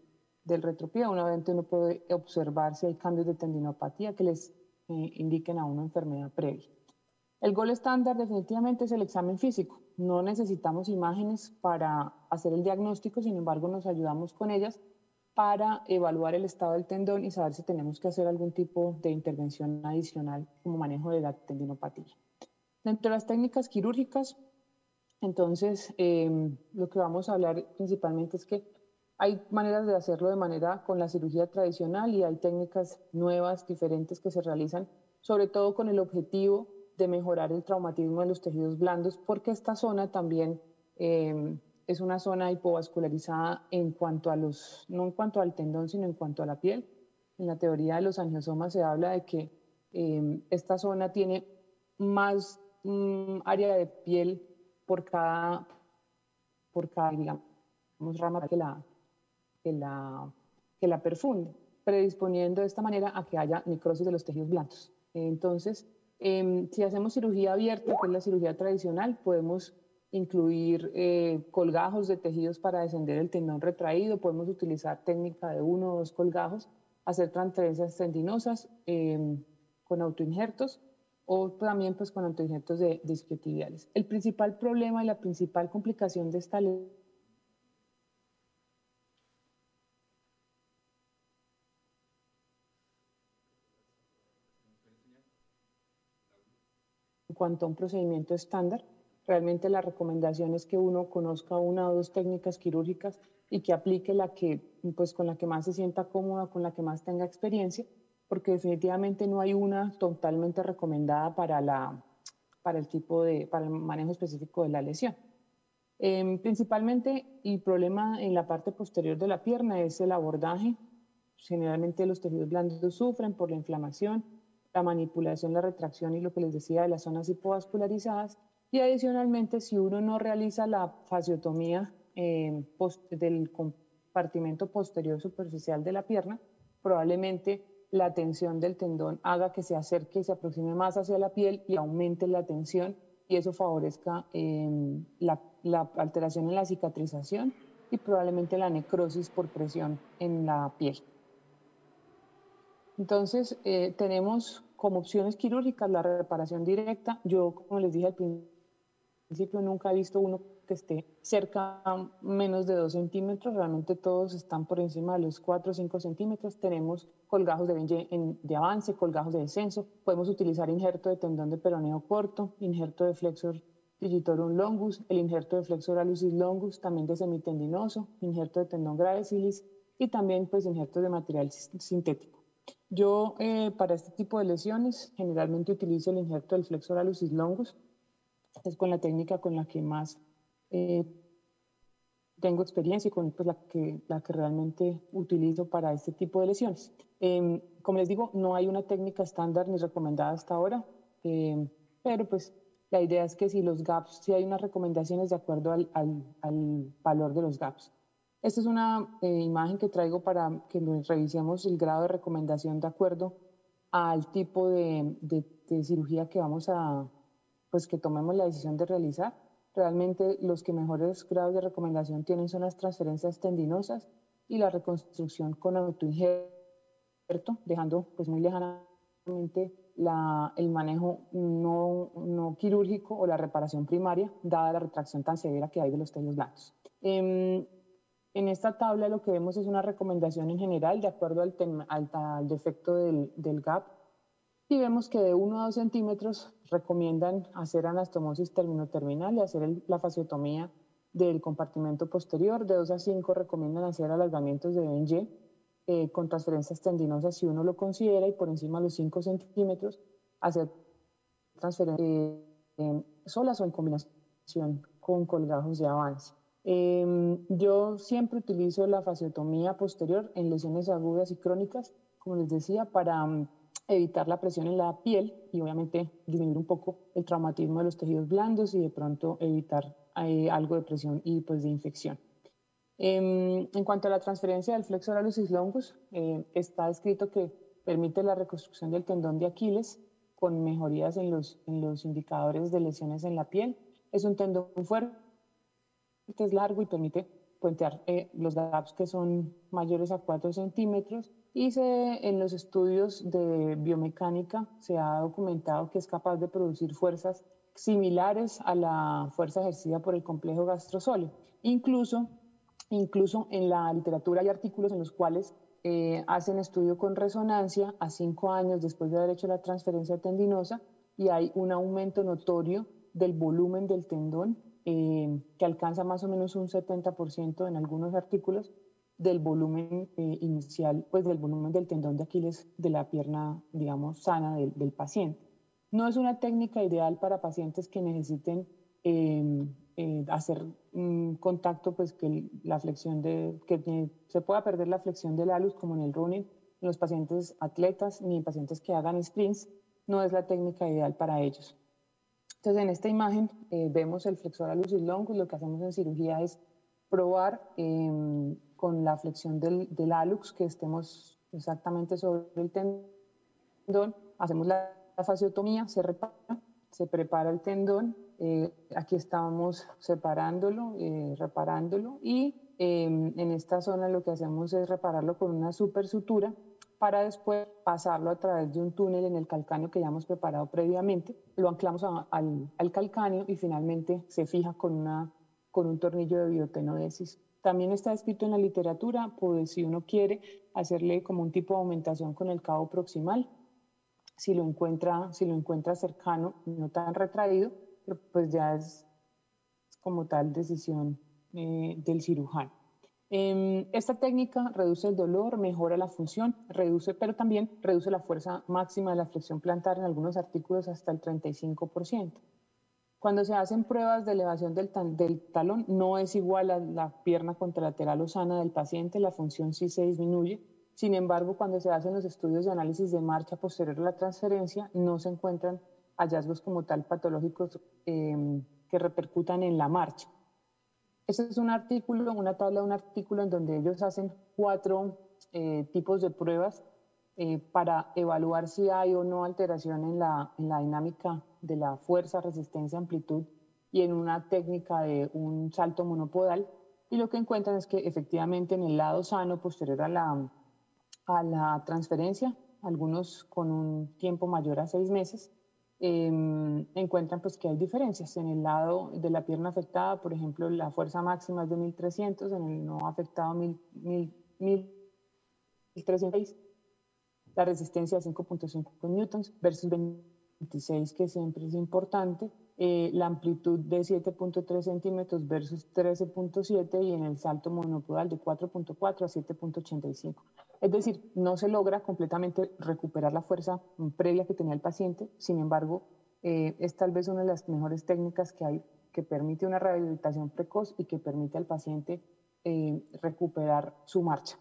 C: retropie. Una vez uno puede observar si hay cambios de tendinopatía que les indiquen a una enfermedad previa. El gol estándar definitivamente es el examen físico. No necesitamos imágenes para hacer el diagnóstico, sin embargo nos ayudamos con ellas para evaluar el estado del tendón y saber si tenemos que hacer algún tipo de intervención adicional como manejo de la tendinopatía. Dentro de las técnicas quirúrgicas, entonces lo que vamos a hablar principalmente es que hay maneras de hacerlo de manera con la cirugía tradicional y hay técnicas nuevas, diferentes que se realizan, sobre todo con el objetivo de mejorar el traumatismo de los tejidos blandos, porque esta zona también es una zona hipovascularizada en cuanto a no en cuanto al tendón, sino en cuanto a la piel. En la teoría de los angiosomas se habla de que esta zona tiene más área de piel por cada digamos, rama que la perfunde, predisponiendo de esta manera a que haya necrosis de los tejidos blandos. Entonces, si hacemos cirugía abierta, que es la cirugía tradicional, podemos incluir colgajos de tejidos para descender el tendón retraído, podemos utilizar técnica de 1 o 2 colgajos, hacer transferencias tendinosas con autoinjertos o también pues, con autoinjertos de isquiotibiales. El principal problema y la principal complicación de esta lesión en cuanto a un procedimiento estándar, realmente la recomendación es que uno conozca 1 o 2 técnicas quirúrgicas y que aplique pues, con la que más se sienta cómoda, con la que más tenga experiencia, porque definitivamente no hay una totalmente recomendada para el manejo específico de la lesión. Principalmente el problema en la parte posterior de la pierna es el abordaje. Generalmente los tejidos blandos sufren por la inflamación, la manipulación, la retracción y lo que les decía de las zonas hipovascularizadas. Y adicionalmente, si uno no realiza la fasciotomía del compartimento posterior superficial de la pierna, probablemente la tensión del tendón haga que se acerque y se aproxime más hacia la piel y aumente la tensión y eso favorezca la alteración en la cicatrización y probablemente la necrosis por presión en la piel. Entonces, tenemos como opciones quirúrgicas la reparación directa. Yo, como les dije al principio, nunca he visto uno que esté cerca a menos de 2 centímetros. Realmente todos están por encima de los 4 o 5 centímetros. Tenemos colgajos de avance, colgajos de descenso. Podemos utilizar injerto de tendón de peroneo corto, injerto de flexor digitorum longus, el injerto de flexor hallucis longus, también de semitendinoso, injerto de tendón gracilis y también pues injertos de material sintético. Yo para este tipo de lesiones generalmente utilizo el injerto del flexor hallucis longus, es con la técnica con la que más tengo experiencia y con pues, la que realmente utilizo para este tipo de lesiones. Como les digo, no hay una técnica estándar ni recomendada hasta ahora, pero pues la idea es que si los gaps, si hay unas recomendaciones de acuerdo al valor de los gaps. Esta es una imagen que traigo para que revisemos el grado de recomendación de acuerdo al tipo de cirugía que vamos a, pues que tomemos la decisión de realizar. Realmente los que mejores grados de recomendación tienen son las transferencias tendinosas y la reconstrucción con autoinjerto, dejando pues muy lejanamente el manejo no quirúrgico o la reparación primaria, dada la retracción tan severa que hay de los tejidos blandos. En esta tabla lo que vemos es una recomendación en general de acuerdo al defecto del gap. Y vemos que de 1 a 2 centímetros recomiendan hacer anastomosis terminoterminal y hacer la fasciotomía del compartimento posterior. De 2 a 5 recomiendan hacer alargamientos de Ben-Y con transferencias tendinosas si uno lo considera, y por encima de los 5 centímetros hacer transferencias solas o en combinación con colgajos de avance. Yo siempre utilizo la fasciotomía posterior en lesiones agudas y crónicas, como les decía, para evitar la presión en la piel y obviamente disminuir un poco el traumatismo de los tejidos blandos y de pronto evitar algo de presión y pues de infección. En cuanto a la transferencia del flexor hallucis longus, está escrito que permite la reconstrucción del tendón de Aquiles con mejorías en los indicadores de lesiones en la piel. Es un tendón fuerte, es largo y permite puentear los gaps que son mayores a 4 centímetros, y en los estudios de biomecánica se ha documentado que es capaz de producir fuerzas similares a la fuerza ejercida por el complejo gastrosóleo. Incluso en la literatura hay artículos en los cuales hacen estudio con resonancia a 5 años después de haber hecho la transferencia tendinosa, y hay un aumento notorio del volumen del tendón que alcanza más o menos un 70% en algunos artículos del volumen inicial, pues del volumen del tendón de Aquiles de la pierna, digamos, sana del paciente. No es una técnica ideal para pacientes que necesiten hacer contacto, pues que la flexión que se pueda perder la flexión del halus, como en el running, en los pacientes atletas ni en pacientes que hagan sprints. No es la técnica ideal para ellos. Entonces, en esta imagen vemos el flexor hallucis longus. Lo que hacemos en cirugía es probar con la flexión del hallux que estemos exactamente sobre el tendón. Hacemos la fasciotomía, se prepara el tendón. Aquí estamos separándolo, reparándolo, y en esta zona lo que hacemos es repararlo con una supersutura para después pasarlo a través de un túnel en el calcáneo que ya hemos preparado previamente. Lo anclamos al calcáneo y finalmente se fija con un tornillo de biotenodesis. También está escrito en la literatura, pues si uno quiere hacerle como un tipo de aumentación con el cabo proximal, si lo encuentra cercano, no tan retraído, pero pues ya es como tal decisión del cirujano. Esta técnica reduce el dolor, mejora la función, pero también reduce la fuerza máxima de la flexión plantar en algunos artículos hasta el 35%. Cuando se hacen pruebas de elevación del talón, no es igual a la pierna contralateral o sana del paciente, la función sí se disminuye. Sin embargo, cuando se hacen los estudios de análisis de marcha posterior a la transferencia, no se encuentran hallazgos como tal patológicos que repercutan en la marcha. Este es una tabla de un artículo en donde ellos hacen 4 tipos de pruebas para evaluar si hay o no alteración en la dinámica de la fuerza, resistencia, amplitud, y en una técnica de un salto monopodal. Y lo que encuentran es que efectivamente en el lado sano, posterior a la transferencia, algunos con un tiempo mayor a 6 meses, encuentran pues que hay diferencias. En el lado de la pierna afectada, por ejemplo, la fuerza máxima es de 1300, en el no afectado 1306, la resistencia de 5.5 newtons versus 26, que siempre es importante, la amplitud de 7.3 centímetros versus 13.7, y en el salto monopodal de 4.4 a 7.85. Es decir, no se logra completamente recuperar la fuerza previa que tenía el paciente. Sin embargo, es tal vez una de las mejores técnicas que hay, que permite una rehabilitación precoz y que permite al paciente recuperar su marcha.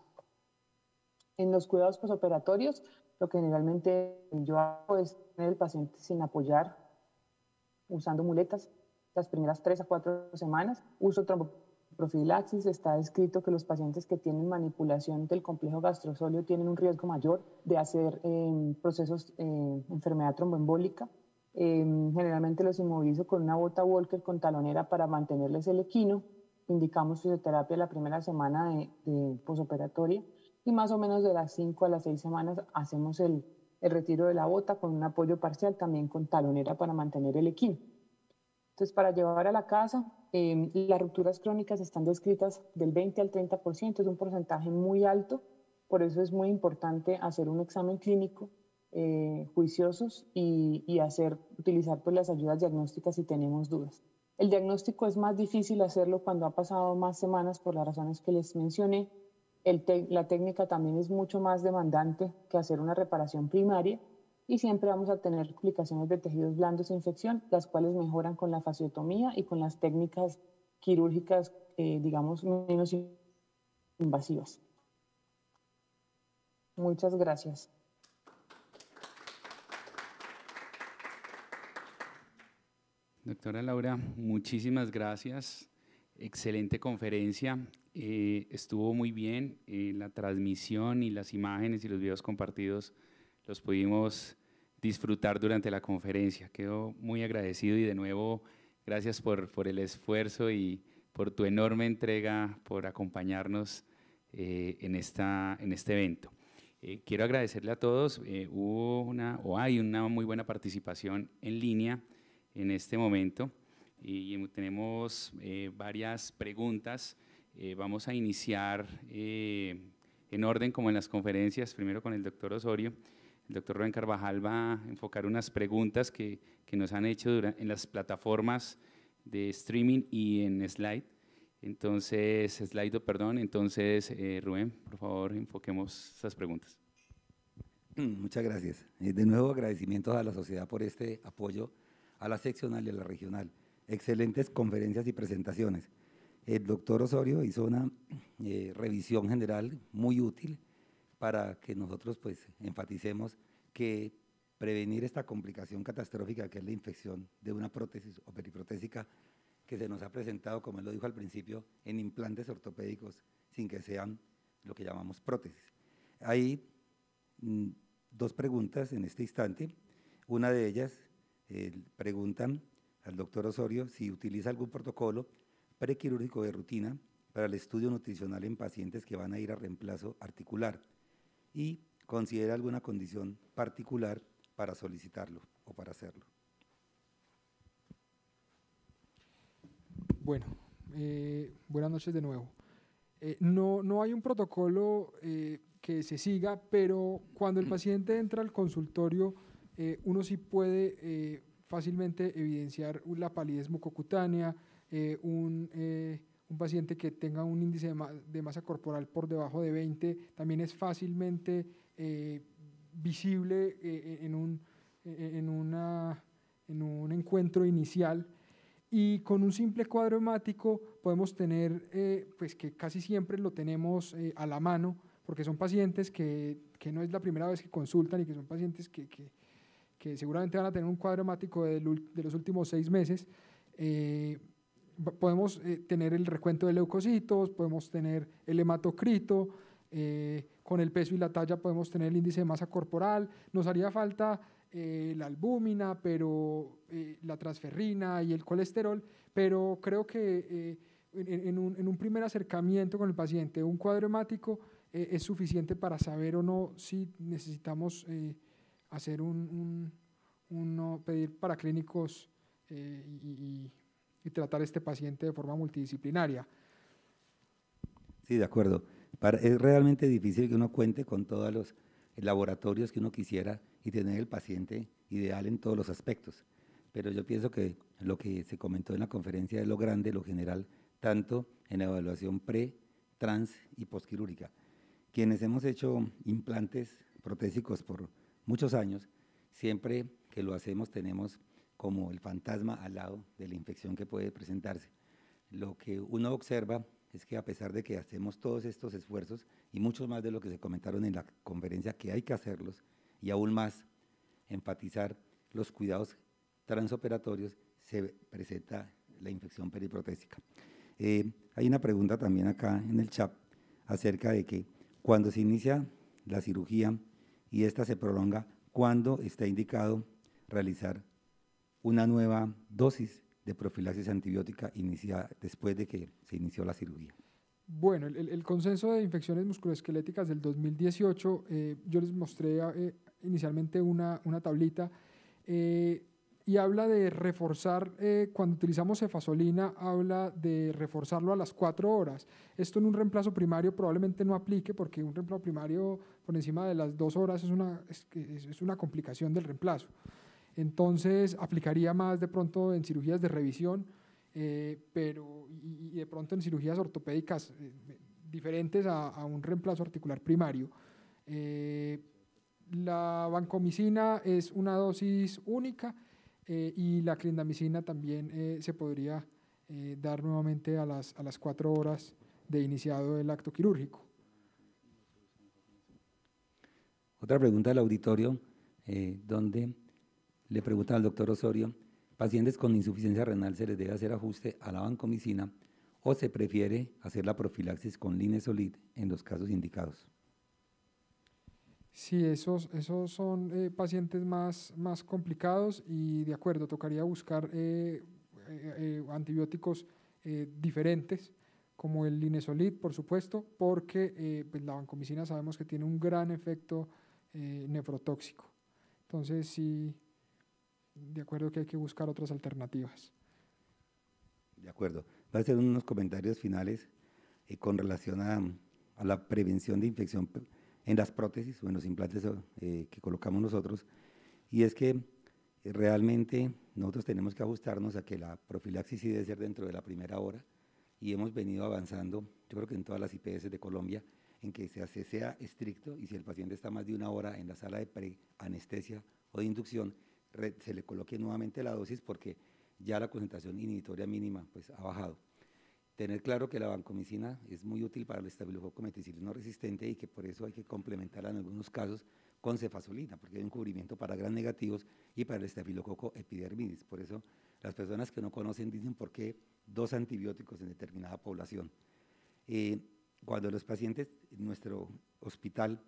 C: En los cuidados posoperatorios, lo que generalmente yo hago es tener el paciente sin apoyar, usando muletas, las primeras 3 a 4 semanas. Uso tromboprofilaxis. Está escrito que los pacientes que tienen manipulación del complejo gastrosóleo tienen un riesgo mayor de hacer procesos enfermedad tromboembólica. Generalmente los inmovilizo con una bota Walker con talonera para mantenerles el equino. Indicamos fisioterapia la primera semana de posoperatoria, y más o menos de las 5 a las 6 semanas hacemos el retiro de la bota con un apoyo parcial, también con talonera para mantener el equino. Entonces, para llevar a la casa, las rupturas crónicas están descritas del 20 al 30%, es un porcentaje muy alto. Por eso es muy importante hacer un examen clínico juiciosos y utilizar pues las ayudas diagnósticas si tenemos dudas. El diagnóstico es más difícil hacerlo cuando ha pasado más semanas por las razones que les mencioné. La técnica también es mucho más demandante que hacer una reparación primaria y siempre vamos a tener complicaciones de tejidos blandos e infección, las cuales mejoran con la fasciotomía y con las técnicas quirúrgicas, digamos, menos invasivas. Muchas gracias.
A: Doctora Laura, muchísimas gracias. Excelente conferencia. Estuvo muy bien. La transmisión y las imágenes y los videos compartidos los pudimos disfrutar durante la conferencia. Quedo muy agradecido y de nuevo gracias por el esfuerzo y por tu enorme entrega, por acompañarnos en este evento. Quiero agradecerle a todos. Hay una muy buena participación en línea en este momento y tenemos varias preguntas. Vamos a iniciar en orden como en las conferencias, primero con el doctor Osorio. El doctor Rubén Carvajal va a enfocar unas preguntas que nos han hecho en las plataformas de streaming y en Slido, perdón. Entonces, Rubén, por favor, enfoquemos esas preguntas.
D: Muchas gracias. De nuevo, agradecimientos a la sociedad por este apoyo a la seccional y a la regional. Excelentes conferencias y presentaciones. El doctor Osorio hizo una revisión general muy útil para que nosotros pues enfaticemos que prevenir esta complicación catastrófica que es la infección de una prótesis o periprotésica que se nos ha presentado, como él lo dijo al principio, en implantes ortopédicos sin que sean lo que llamamos prótesis. Hay dos preguntas en este instante. Una de ellas preguntan al doctor Osorio si utiliza algún protocolo prequirúrgico de rutina para el estudio nutricional en pacientes que van a ir a reemplazo articular y considera alguna condición particular para solicitarlo o para hacerlo.
B: Bueno, buenas noches de nuevo. No hay un protocolo que se siga, pero cuando el paciente entra al consultorio, uno sí puede fácilmente evidenciar la palidez mucocutánea, un paciente que tenga un índice de masa corporal por debajo de 20 también es fácilmente visible en un encuentro inicial, y con un simple cuadro hemático podemos tener, pues que casi siempre lo tenemos a la mano, porque son pacientes que no es la primera vez que consultan y que son pacientes que seguramente van a tener un cuadro hemático de los últimos 6 meses. Podemos tener el recuento de leucocitos, podemos tener el hematocrito, con el peso y la talla podemos tener el índice de masa corporal. Nos haría falta la albúmina, pero la transferrina y el colesterol, pero creo que en un primer acercamiento con el paciente, un cuadro hemático es suficiente para saber o no si necesitamos hacer pedir paraclínicos y tratar a este paciente de forma multidisciplinaria.
D: Sí, de acuerdo. Es realmente difícil que uno cuente con todos los laboratorios que uno quisiera y tener el paciente ideal en todos los aspectos. Pero yo pienso que lo que se comentó en la conferencia es lo grande, lo general, tanto en la evaluación pre, trans y postquirúrgica. Quienes hemos hecho implantes protésicos por muchos años, siempre que lo hacemos tenemos como el fantasma al lado de la infección que puede presentarse. Lo que uno observa es que a pesar de que hacemos todos estos esfuerzos y muchos más de lo que se comentaron en la conferencia, que hay que hacerlos y aún más enfatizar los cuidados transoperatorios, se presenta la infección periprotésica. Hay una pregunta también acá en el chat acerca de que cuando se inicia la cirugía y esta se prolonga, ¿cuándo está indicado realizar una nueva dosis de profilaxis antibiótica iniciada después de que se inició la cirugía?
B: Bueno, el consenso de infecciones musculoesqueléticas del 2018, yo les mostré inicialmente una tablita y habla de reforzar, cuando utilizamos cefazolina, habla de reforzarlo a las 4 horas. Esto en un reemplazo primario probablemente no aplique, porque un reemplazo primario por encima de las 2 horas es una complicación del reemplazo. Entonces, aplicaría más de pronto en cirugías de revisión pero y de pronto en cirugías ortopédicas diferentes a un reemplazo articular primario. La vancomicina es una dosis única y la clindamicina también se podría dar nuevamente a las 4 horas de iniciado el acto quirúrgico.
D: Otra pregunta del auditorio, donde le preguntan al doctor Osorio, ¿pacientes con insuficiencia renal se les debe hacer ajuste a la vancomicina o se prefiere hacer la profilaxis con linezolid en los casos indicados?
B: Sí, esos son pacientes más complicados y de acuerdo, tocaría buscar antibióticos diferentes como el linezolid, por supuesto, porque pues la vancomicina sabemos que tiene un gran efecto nefrotóxico. Entonces, sí, de acuerdo que hay que buscar otras alternativas.
D: De acuerdo. Voy a hacer unos comentarios finales con relación a la prevención de infección en las prótesis o en los implantes que colocamos nosotros, y es que realmente nosotros tenemos que ajustarnos a que la profilaxis sí debe ser dentro de la primera hora, y hemos venido avanzando, yo creo que en todas las IPS de Colombia, en que sea estricto, y si el paciente está más de una hora en la sala de preanestesia o de inducción, se le coloque nuevamente la dosis porque ya la concentración inhibitoria mínima pues, ha bajado. Tener claro que la vancomicina es muy útil para el estafilococo meticilino resistente y que por eso hay que complementarla en algunos casos con cefazolina, porque hay un cubrimiento para gram negativos y para el estafilococo epidermidis. Por eso las personas que no conocen dicen por qué 2 antibióticos en determinada población. Cuando los pacientes en nuestro hospital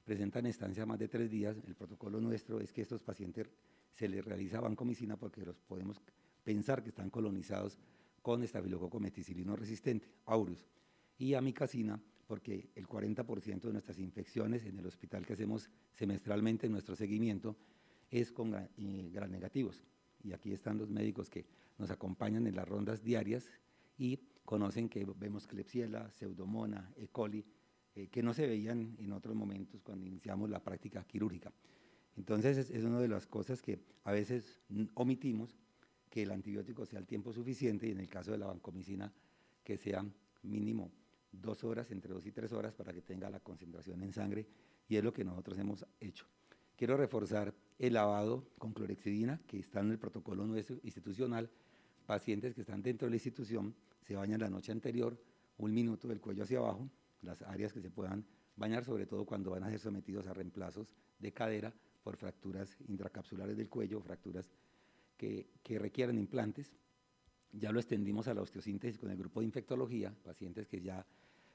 D: presentan estancia más de 3 días, el protocolo nuestro es que a estos pacientes se les realiza vancomicina porque los podemos pensar que están colonizados con estafilococo meticilino resistente, aureus, y amicacina, porque el 40% de nuestras infecciones en el hospital que hacemos semestralmente en nuestro seguimiento es con gram negativos. Y aquí están los médicos que nos acompañan en las rondas diarias y conocen que vemos Klebsiella, Pseudomonas, E. coli, que no se veían en otros momentos cuando iniciamos la práctica quirúrgica. Entonces es una de las cosas que a veces omitimos, que el antibiótico sea el tiempo suficiente y en el caso de la vancomicina que sea mínimo 2 horas, entre 2 y 3 horas para que tenga la concentración en sangre, y es lo que nosotros hemos hecho. Quiero reforzar el lavado con clorhexidina que está en el protocolo nuestro institucional. Pacientes que están dentro de la institución se bañan la noche anterior, 1 minuto del cuello hacia abajo, las áreas que se puedan bañar, sobre todo cuando van a ser sometidos a reemplazos de cadera por fracturas intracapsulares del cuello, fracturas que requieren implantes. Ya lo extendimos a la osteosíntesis con el grupo de infectología, pacientes que ya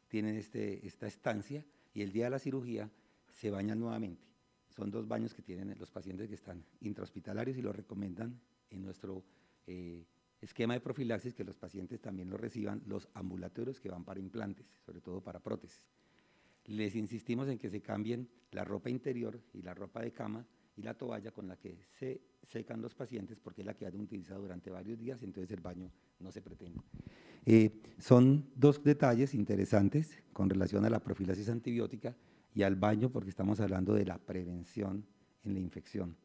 D: tienen esta estancia, y el día de la cirugía se bañan nuevamente. Son 2 baños que tienen los pacientes que están intrahospitalarios y lo recomiendan en nuestro esquema de profilaxis, que los pacientes también lo reciban, los ambulatorios que van para implantes, sobre todo para prótesis. Les insistimos en que se cambien la ropa interior y la ropa de cama y la toalla con la que se secan los pacientes, porque es la que han utilizado durante varios días, entonces el baño no se pretende. Son 2 detalles interesantes con relación a la profilaxis antibiótica y al baño, porque estamos hablando de la prevención en la infección.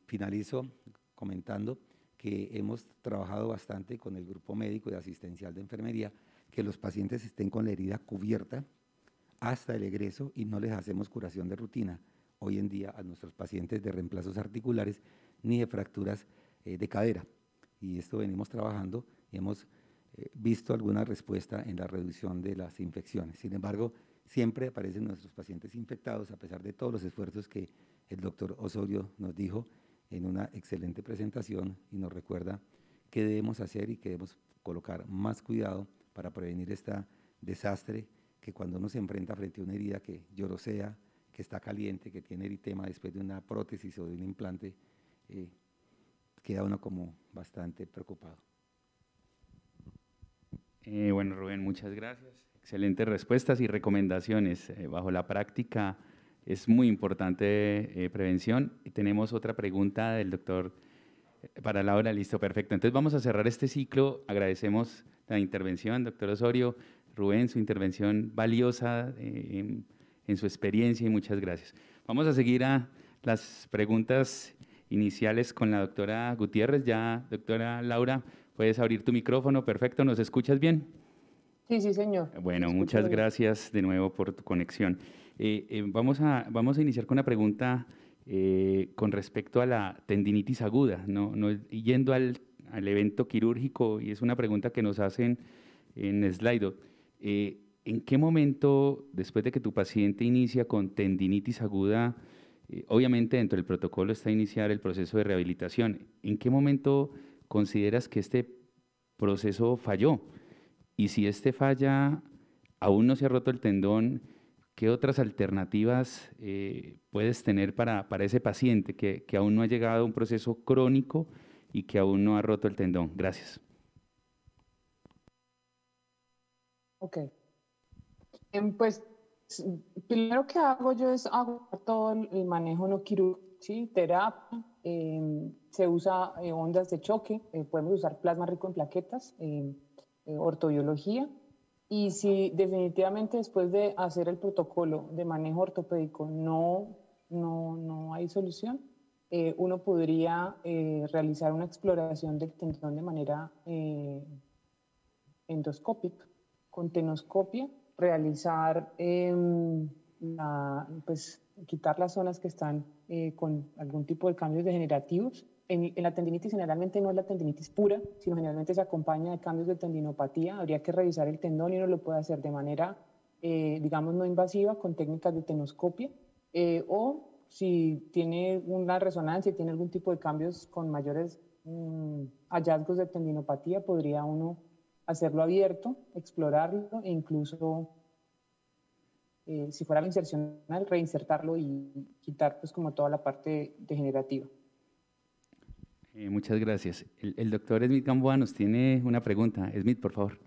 D: Finalizo comentando que hemos trabajado bastante con el grupo médico y asistencial de enfermería, que los pacientes estén con la herida cubierta hasta el egreso y no les hacemos curación de rutina hoy en día a nuestros pacientes de reemplazos articulares ni de fracturas de cadera. Y esto venimos trabajando y hemos visto alguna respuesta en la reducción de las infecciones. Sin embargo, siempre aparecen nuestros pacientes infectados, a pesar de todos los esfuerzos que el doctor Osorio nos dijo en una excelente presentación y nos recuerda qué debemos hacer y que debemos colocar más cuidado para prevenir este desastre que cuando uno se enfrenta frente a una herida que llorosea, que está caliente, que tiene eritema después de una prótesis o de un implante, queda uno como bastante preocupado.
A: Bueno, Rubén, muchas gracias. Excelentes respuestas y recomendaciones. Bajo la práctica es muy importante prevención. Y tenemos otra pregunta del doctor para Laura. Listo, perfecto. Entonces vamos a cerrar este ciclo. Agradecemos la intervención, doctor Osorio, Rubén, su intervención valiosa en su experiencia, y muchas gracias. Vamos a seguir a las preguntas iniciales con la doctora Gutiérrez. Ya, doctora Laura, Puedes abrir tu micrófono, perfecto, ¿nos escuchas bien?
C: Sí, sí, señor.
A: Bueno,
C: Escucho
A: muchas
C: bien.
A: gracias de nuevo por tu conexión. Vamos a iniciar con una pregunta con respecto a la tendinitis aguda, no yendo al evento quirúrgico, y es una pregunta que nos hacen en Slido. ¿En qué momento, después de que tu paciente inicia con tendinitis aguda, obviamente dentro del protocolo está iniciar el proceso de rehabilitación, ¿en qué momento consideras que este proceso falló? Y si este falla, aún no se ha roto el tendón, ¿qué otras alternativas puedes tener para ese paciente que aún no ha llegado a un proceso crónico y que aún no ha roto el tendón? Gracias.
C: Ok. Pues primero que hago yo es hago todo el manejo no quirúrgico, ¿sí? Terapia, se usa ondas de choque, podemos usar plasma rico en plaquetas, ortobiología. Y si definitivamente después de hacer el protocolo de manejo ortopédico no hay solución, uno podría realizar una exploración del tendón de manera endoscópica, con tenoscopia, realizar, pues, quitar las zonas que están con algún tipo de cambios degenerativos. En la tendinitis generalmente no es la tendinitis pura, sino generalmente se acompaña de cambios de tendinopatía. Habría que revisar el tendón y uno lo puede hacer de manera, digamos, no invasiva con técnicas de tenoscopia, o si tiene una resonancia y tiene algún tipo de cambios con mayores hallazgos de tendinopatía, podría uno hacerlo abierto, explorarlo e incluso, si fuera la insercional, reinsertarlo y quitar pues como toda la parte degenerativa.
A: Muchas gracias. El doctor Smith Gamboa nos tiene una pregunta. Smith, por favor.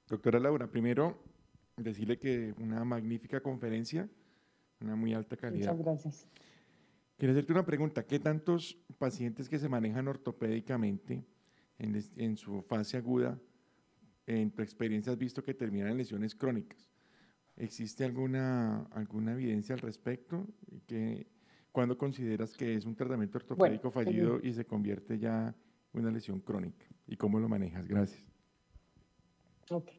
E: Doctora Laura, primero decirle que una magnífica conferencia, una muy alta calidad.
C: Muchas gracias.
E: Quiero hacerte una pregunta. ¿Qué tantos pacientes que se manejan ortopédicamente en su fase aguda, en tu experiencia has visto que terminan en lesiones crónicas? ¿Existe alguna evidencia al respecto? ¿Cuándo consideras que es un tratamiento ortopédico fallido y se convierte ya en una lesión crónica? ¿Y cómo lo manejas? Gracias.
C: Ok.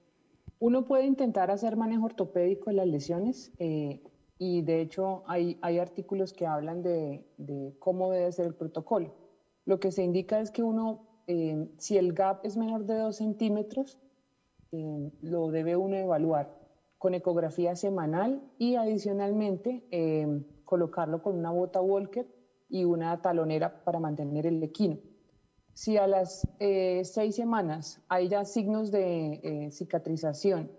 C: Uno puede intentar hacer manejo ortopédico de las lesiones y de hecho hay artículos que hablan de cómo debe ser el protocolo. Lo que se indica es que uno, si el gap es menor de 2 centímetros, lo debe uno evaluar con ecografía semanal y adicionalmente colocarlo con una bota Walker y una talonera para mantener el equino. Si a las 6 semanas hay ya signos de cicatrización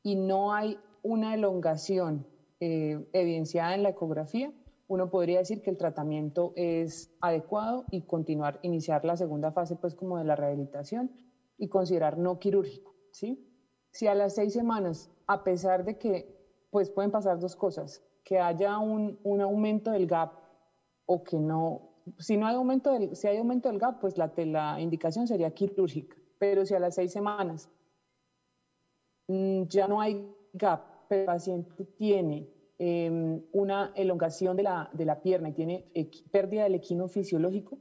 C: y no hay una elongación evidenciada en la ecografía, uno podría decir que el tratamiento es adecuado y iniciar la segunda fase pues como de la rehabilitación y considerar no quirúrgico, ¿sí? Si a las 6 semanas, a pesar de que pues pueden pasar dos cosas, que haya un aumento del gap o que no, si hay aumento del gap, pues la indicación sería quirúrgica, pero si a las 6 semanas ya no hay gap, pero el paciente tiene una elongación de la pierna y tiene pérdida del equino fisiológico,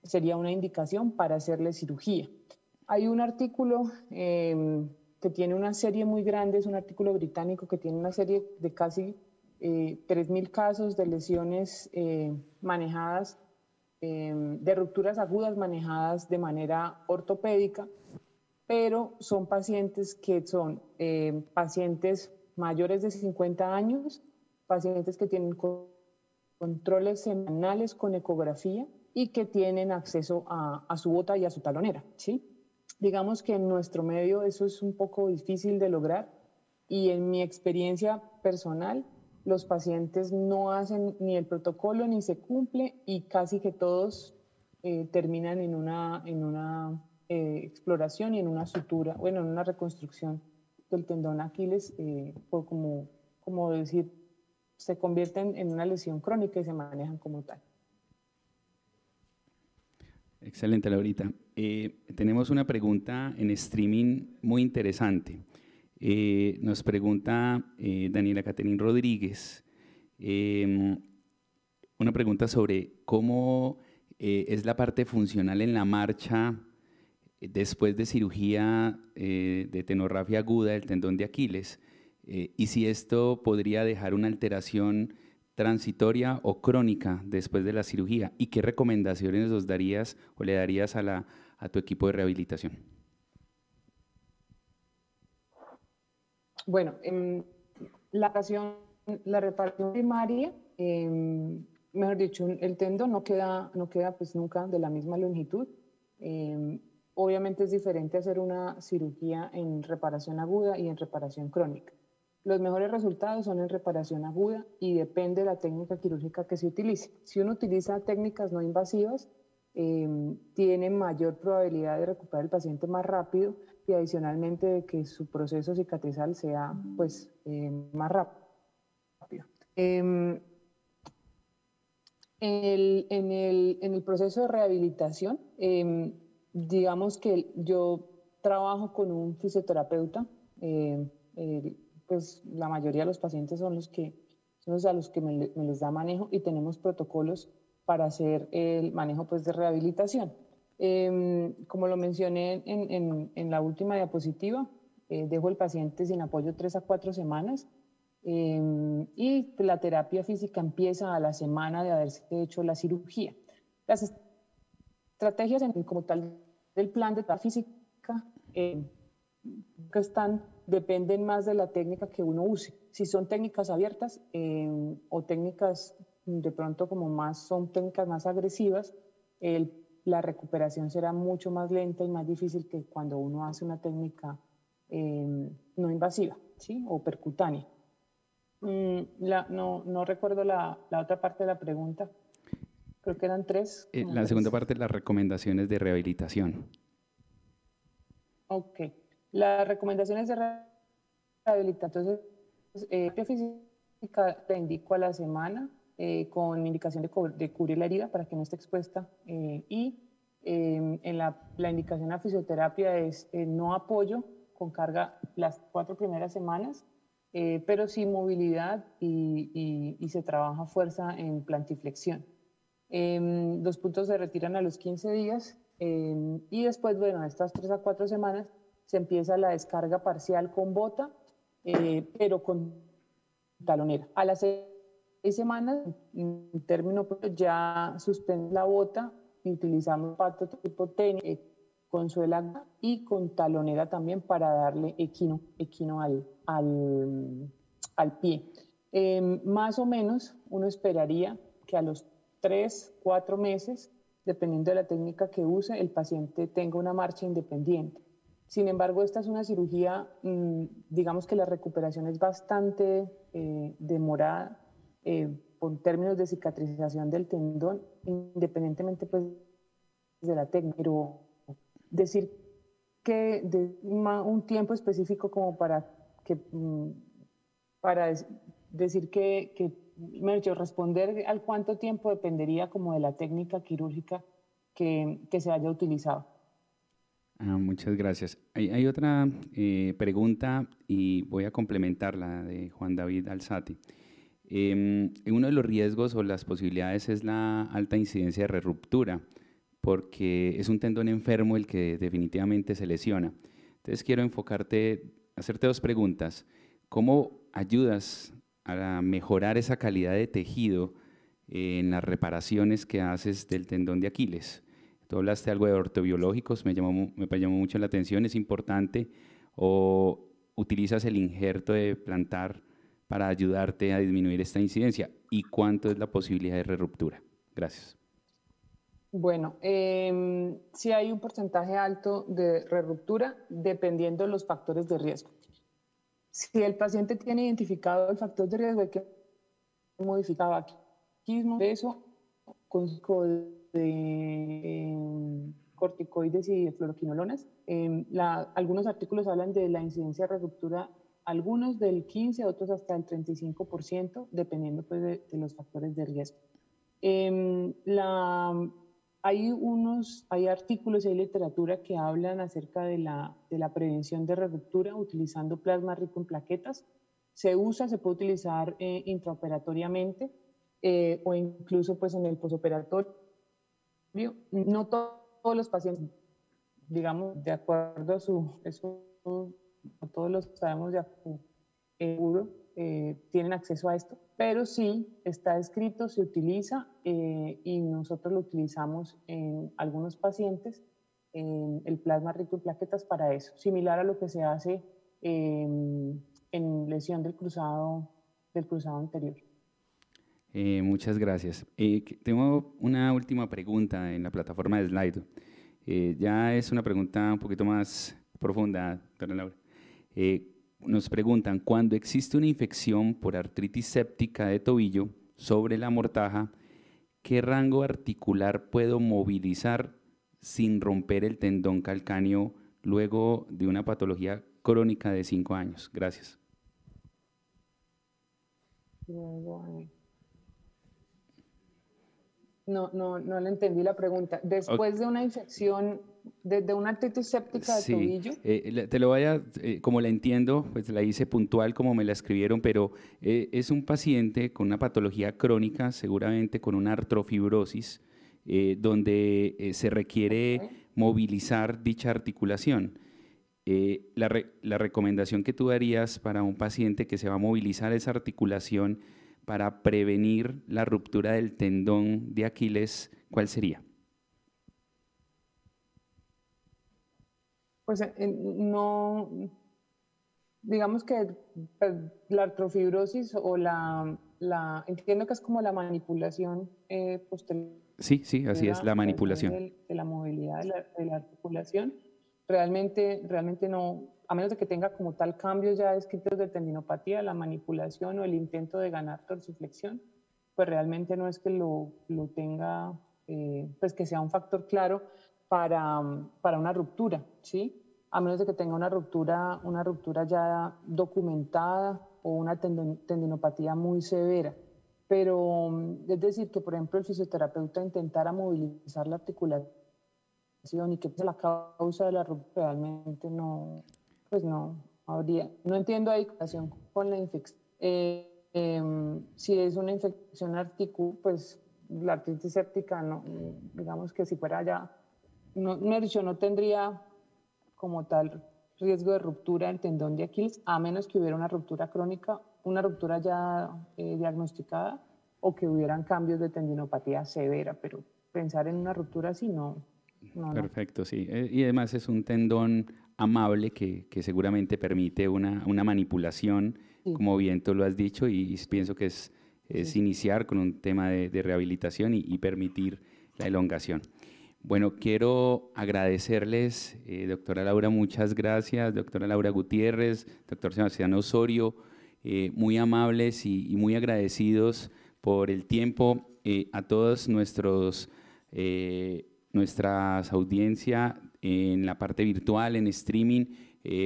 C: sería una indicación para hacerle cirugía. Hay un artículo que tiene una serie muy grande, es un artículo británico que tiene una serie de casi 3.000 casos de lesiones manejadas, de rupturas agudas manejadas de manera ortopédica, pero son pacientes que son pacientes mayores de 50 años, pacientes que tienen controles semanales con ecografía y que tienen acceso a su bota y a su talonera, ¿sí? Digamos que en nuestro medio eso es un poco difícil de lograr y en mi experiencia personal los pacientes no hacen ni el protocolo ni se cumple y casi que todos terminan en una exploración y en una sutura, bueno, en una reconstrucción del tendón Aquiles, por como decir, se convierten en una lesión crónica y se manejan como tal.
A: Excelente, Laurita. Tenemos una pregunta en streaming muy interesante. Nos pregunta Daniela Caterín Rodríguez, una pregunta sobre cómo es la parte funcional en la marcha después de cirugía de tenorrafia aguda del tendón de Aquiles, y si esto podría dejar una alteración transitoria o crónica después de la cirugía, y qué recomendaciones os darías o le darías a tu equipo de rehabilitación.
C: Bueno, la reparación primaria, mejor dicho, el tendón no queda pues nunca de la misma longitud. Obviamente es diferente hacer una cirugía en reparación aguda y en reparación crónica. Los mejores resultados son en reparación aguda y depende de la técnica quirúrgica que se utilice. Si uno utiliza técnicas no invasivas, tiene mayor probabilidad de recuperar el paciente más rápido y adicionalmente de que su proceso cicatrizal sea pues, más rápido. En el proceso de rehabilitación, digamos que yo trabajo con un fisioterapeuta, pues la mayoría de los pacientes son los a los que me les da manejo y tenemos protocolos para hacer el manejo pues, de rehabilitación. Como lo mencioné en la última diapositiva, dejo el paciente sin apoyo 3 a 4 semanas y la terapia física empieza a la semana de haberse hecho la cirugía. Las estrategias como tal del plan de terapia física dependen más de la técnica que uno use. Si son técnicas abiertas o técnicas de pronto son técnicas más agresivas, la recuperación será mucho más lenta y más difícil que cuando uno hace una técnica no invasiva, ¿sí? O percutánea. No recuerdo la otra parte de la pregunta. Creo que eran 3.
A: La segunda parte, las recomendaciones de rehabilitación.
C: Ok. Las recomendaciones de rehabilitación. Entonces, terapia física te indico a la semana con indicación de cubrir la herida para que no esté expuesta y en la indicación a fisioterapia es no apoyo con carga las 4 primeras semanas, pero sí movilidad y se trabaja fuerza en plantiflexión. Los puntos se retiran a los 15 días y después, bueno, estas 3 a 4 semanas se empieza la descarga parcial con bota, pero con talonera. A las 6 semanas, en término, pues, ya suspende la bota y utilizamos pato tipo tenis con suela y con talonera también para darle equino al pie. Más o menos uno esperaría que a los 3, 4 meses, dependiendo de la técnica que use, el paciente tenga una marcha independiente. Sin embargo, esta es una cirugía, digamos que la recuperación es bastante demorada por términos de cicatrización del tendón, independientemente pues, de la técnica. Pero decir que un tiempo específico como para decir responder al cuánto tiempo dependería como de la técnica quirúrgica que se haya utilizado.
A: Muchas gracias. Hay otra pregunta y voy a complementar la de Juan David Alzate. Uno de los riesgos o las posibilidades es la alta incidencia de reruptura, porque es un tendón enfermo el que definitivamente se lesiona. Entonces quiero hacerte 2 preguntas. ¿Cómo ayudas a mejorar esa calidad de tejido en las reparaciones que haces del tendón de Aquiles? Tú hablaste algo de ortobiológicos, me llamó mucho la atención, ¿es importante? ¿O utilizas el injerto de plantar para ayudarte a disminuir esta incidencia? ¿Y cuánto es la posibilidad de reruptura? Gracias.
C: Bueno, sí hay un porcentaje alto de reruptura dependiendo de los factores de riesgo. Si el paciente tiene identificado el factor de riesgo, hay que modificar vaquismo, eso con corticoides y de fluoroquinolonas. Algunos artículos hablan de la incidencia de reruptura, algunos del 15%, otros hasta el 35%, dependiendo pues, de los factores de riesgo. Hay artículos y hay literatura que hablan acerca de la prevención de reruptura utilizando plasma rico en plaquetas. Se puede utilizar intraoperatoriamente o incluso pues, en el posoperatorio. No todos los pacientes digamos, de acuerdo a eso todos lo sabemos, seguro, tienen acceso a esto, pero sí está escrito, se utiliza y nosotros lo utilizamos en algunos pacientes, el plasma rico en plaquetas para eso, similar a lo que se hace en lesión del cruzado anterior.
A: Muchas gracias. Tengo una última pregunta en la plataforma de Slido. Ya es una pregunta un poquito más profunda, doctora Laura. Nos preguntan, cuando existe una infección por artritis séptica de tobillo sobre la mortaja, ¿qué rango articular puedo movilizar sin romper el tendón calcáneo luego de una patología crónica de 5 años? Gracias.
C: No le entendí la pregunta. Después de una infección, de una artritis séptica de tobillo.
A: Te lo voy a, como la entiendo, pues la hice puntual como me la escribieron, pero es un paciente con una patología crónica, seguramente con una artrofibrosis, donde se requiere movilizar dicha articulación. La recomendación que tú darías para un paciente que se va a movilizar esa articulación para prevenir la ruptura del tendón de Aquiles, ¿cuál sería?
C: Pues no, digamos que la artrofibrosis o entiendo que es como la manipulación posterior.
A: Sí, así es, la manipulación.
C: De la movilidad de la articulación. Realmente no, a menos de que tenga como tal cambios ya descritos de tendinopatía, la manipulación o el intento de ganar dorsiflexión, pues realmente no es que lo tenga, pues que sea un factor claro para una ruptura, ¿sí? A menos de que tenga una ruptura ya documentada o una tendinopatía muy severa. Pero es decir, que por ejemplo el fisioterapeuta intentara movilizar la articulación y que es la causa de la ruptura, realmente no, pues no habría. No entiendo ahí relación con la infección. Si es una infección articular, pues la artritis séptica, no, digamos que si fuera ya, no tendría como tal riesgo de ruptura del tendón de Aquiles, a menos que hubiera una ruptura crónica, una ruptura ya diagnosticada o que hubieran cambios de tendinopatía severa, pero pensar en una ruptura así no.
A: Perfecto, sí. Y además es un tendón amable que seguramente permite una manipulación, sí, como bien tú lo has dicho, y pienso que es iniciar con un tema de rehabilitación y permitir la elongación. Bueno, quiero agradecerles, doctora Laura, muchas gracias, doctora Laura Gutiérrez, doctor Sebastián Osorio, muy amables y muy agradecidos por el tiempo. A todos nuestras audiencia en la parte virtual, en streaming,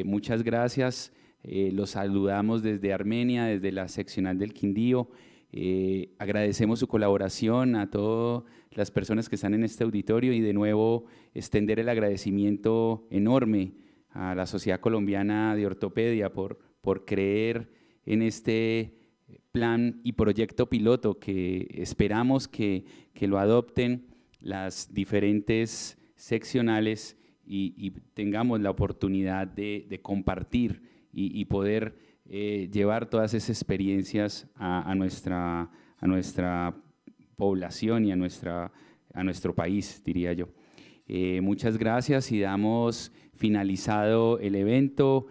A: muchas gracias. Los saludamos desde Armenia, desde la seccional del Quindío. Agradecemos su colaboración a todas las personas que están en este auditorio y de nuevo extender el agradecimiento enorme a la Sociedad Colombiana de Ortopedia por creer en este plan y proyecto piloto que esperamos que lo adopten las diferentes seccionales y tengamos la oportunidad de compartir y poder llevar todas esas experiencias a nuestra población y a nuestro país, diría yo. Muchas gracias y damos finalizado el evento.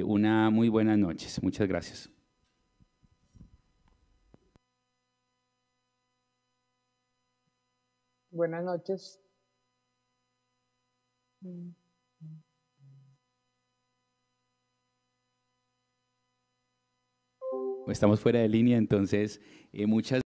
A: Una muy buenas noches. Muchas gracias.
C: Buenas noches.
A: Estamos fuera de línea, entonces muchas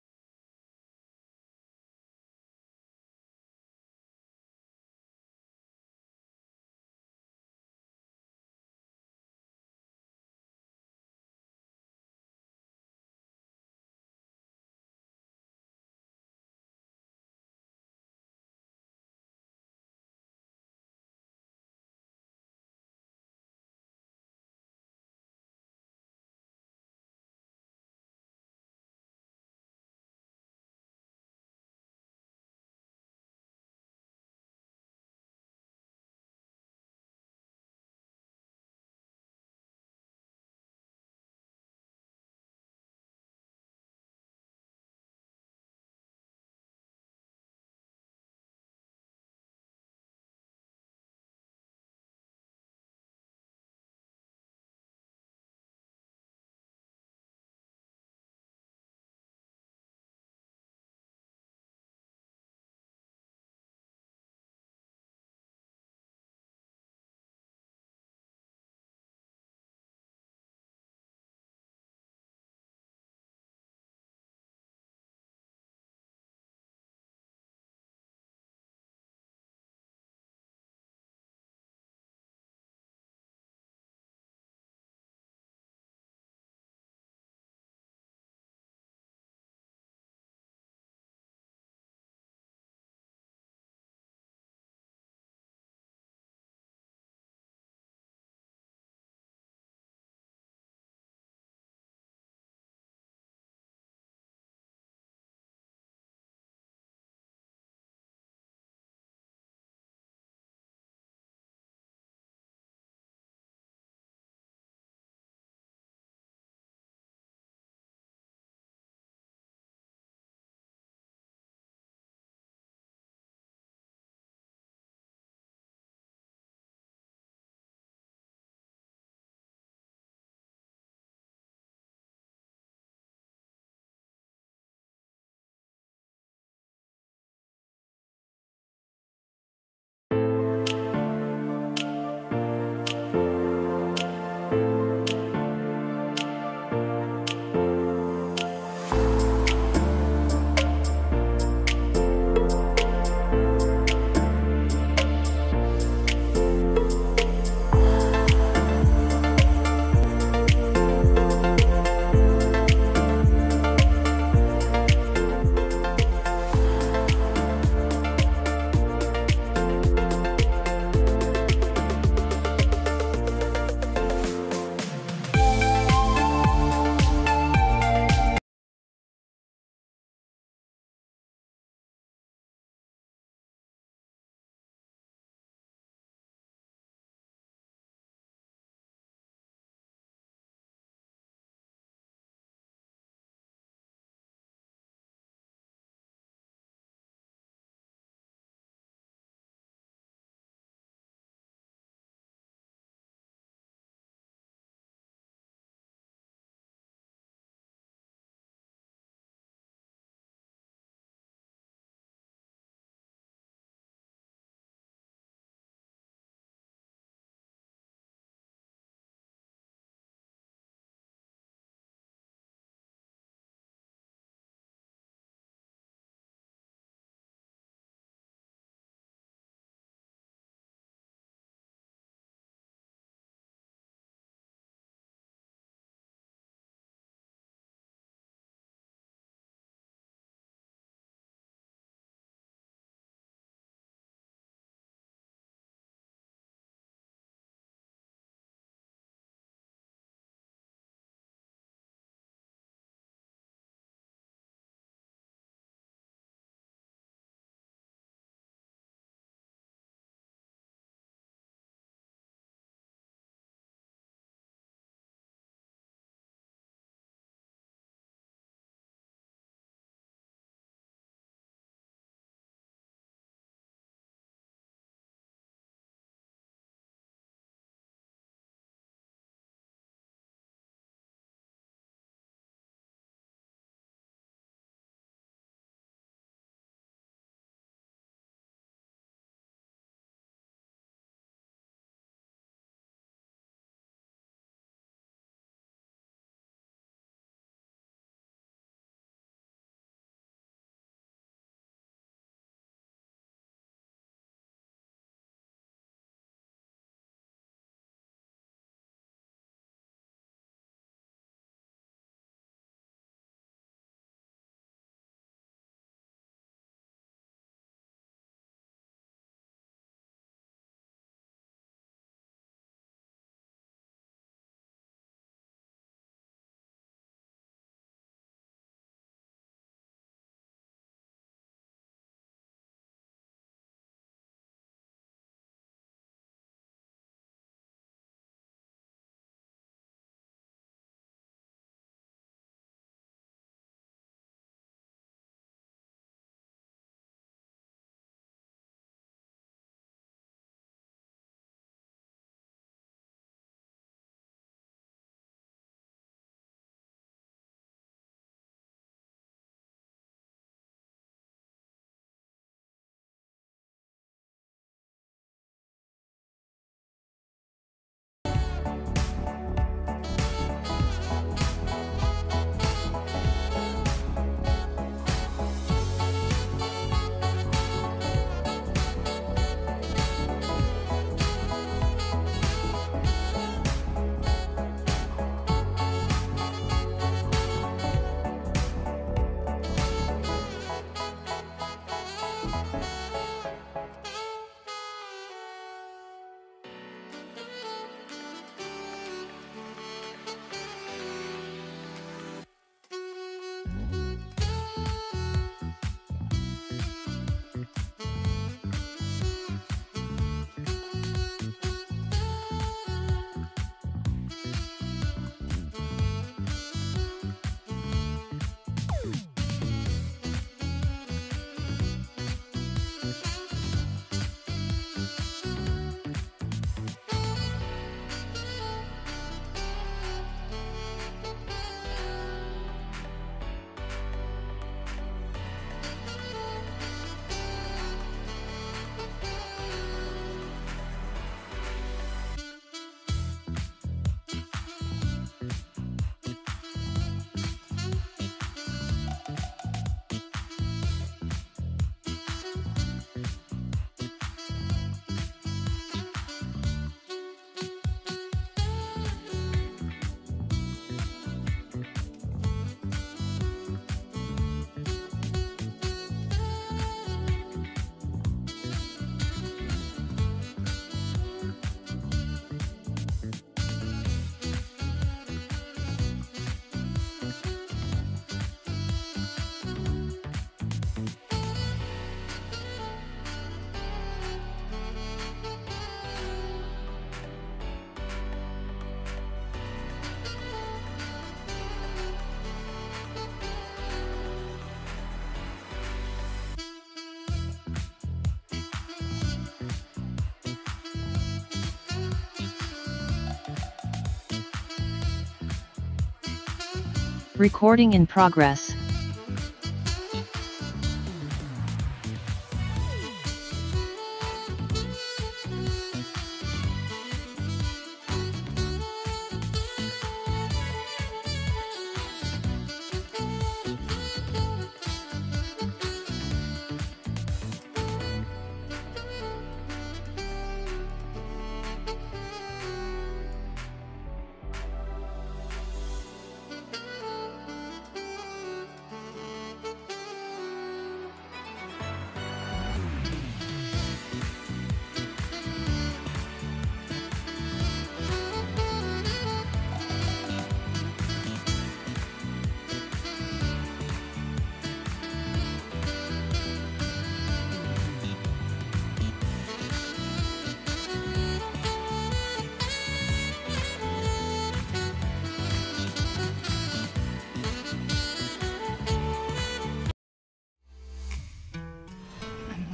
F: Recording in progress.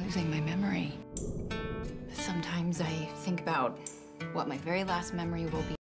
G: Losing my memory. Sometimes I think about what my very last memory will be.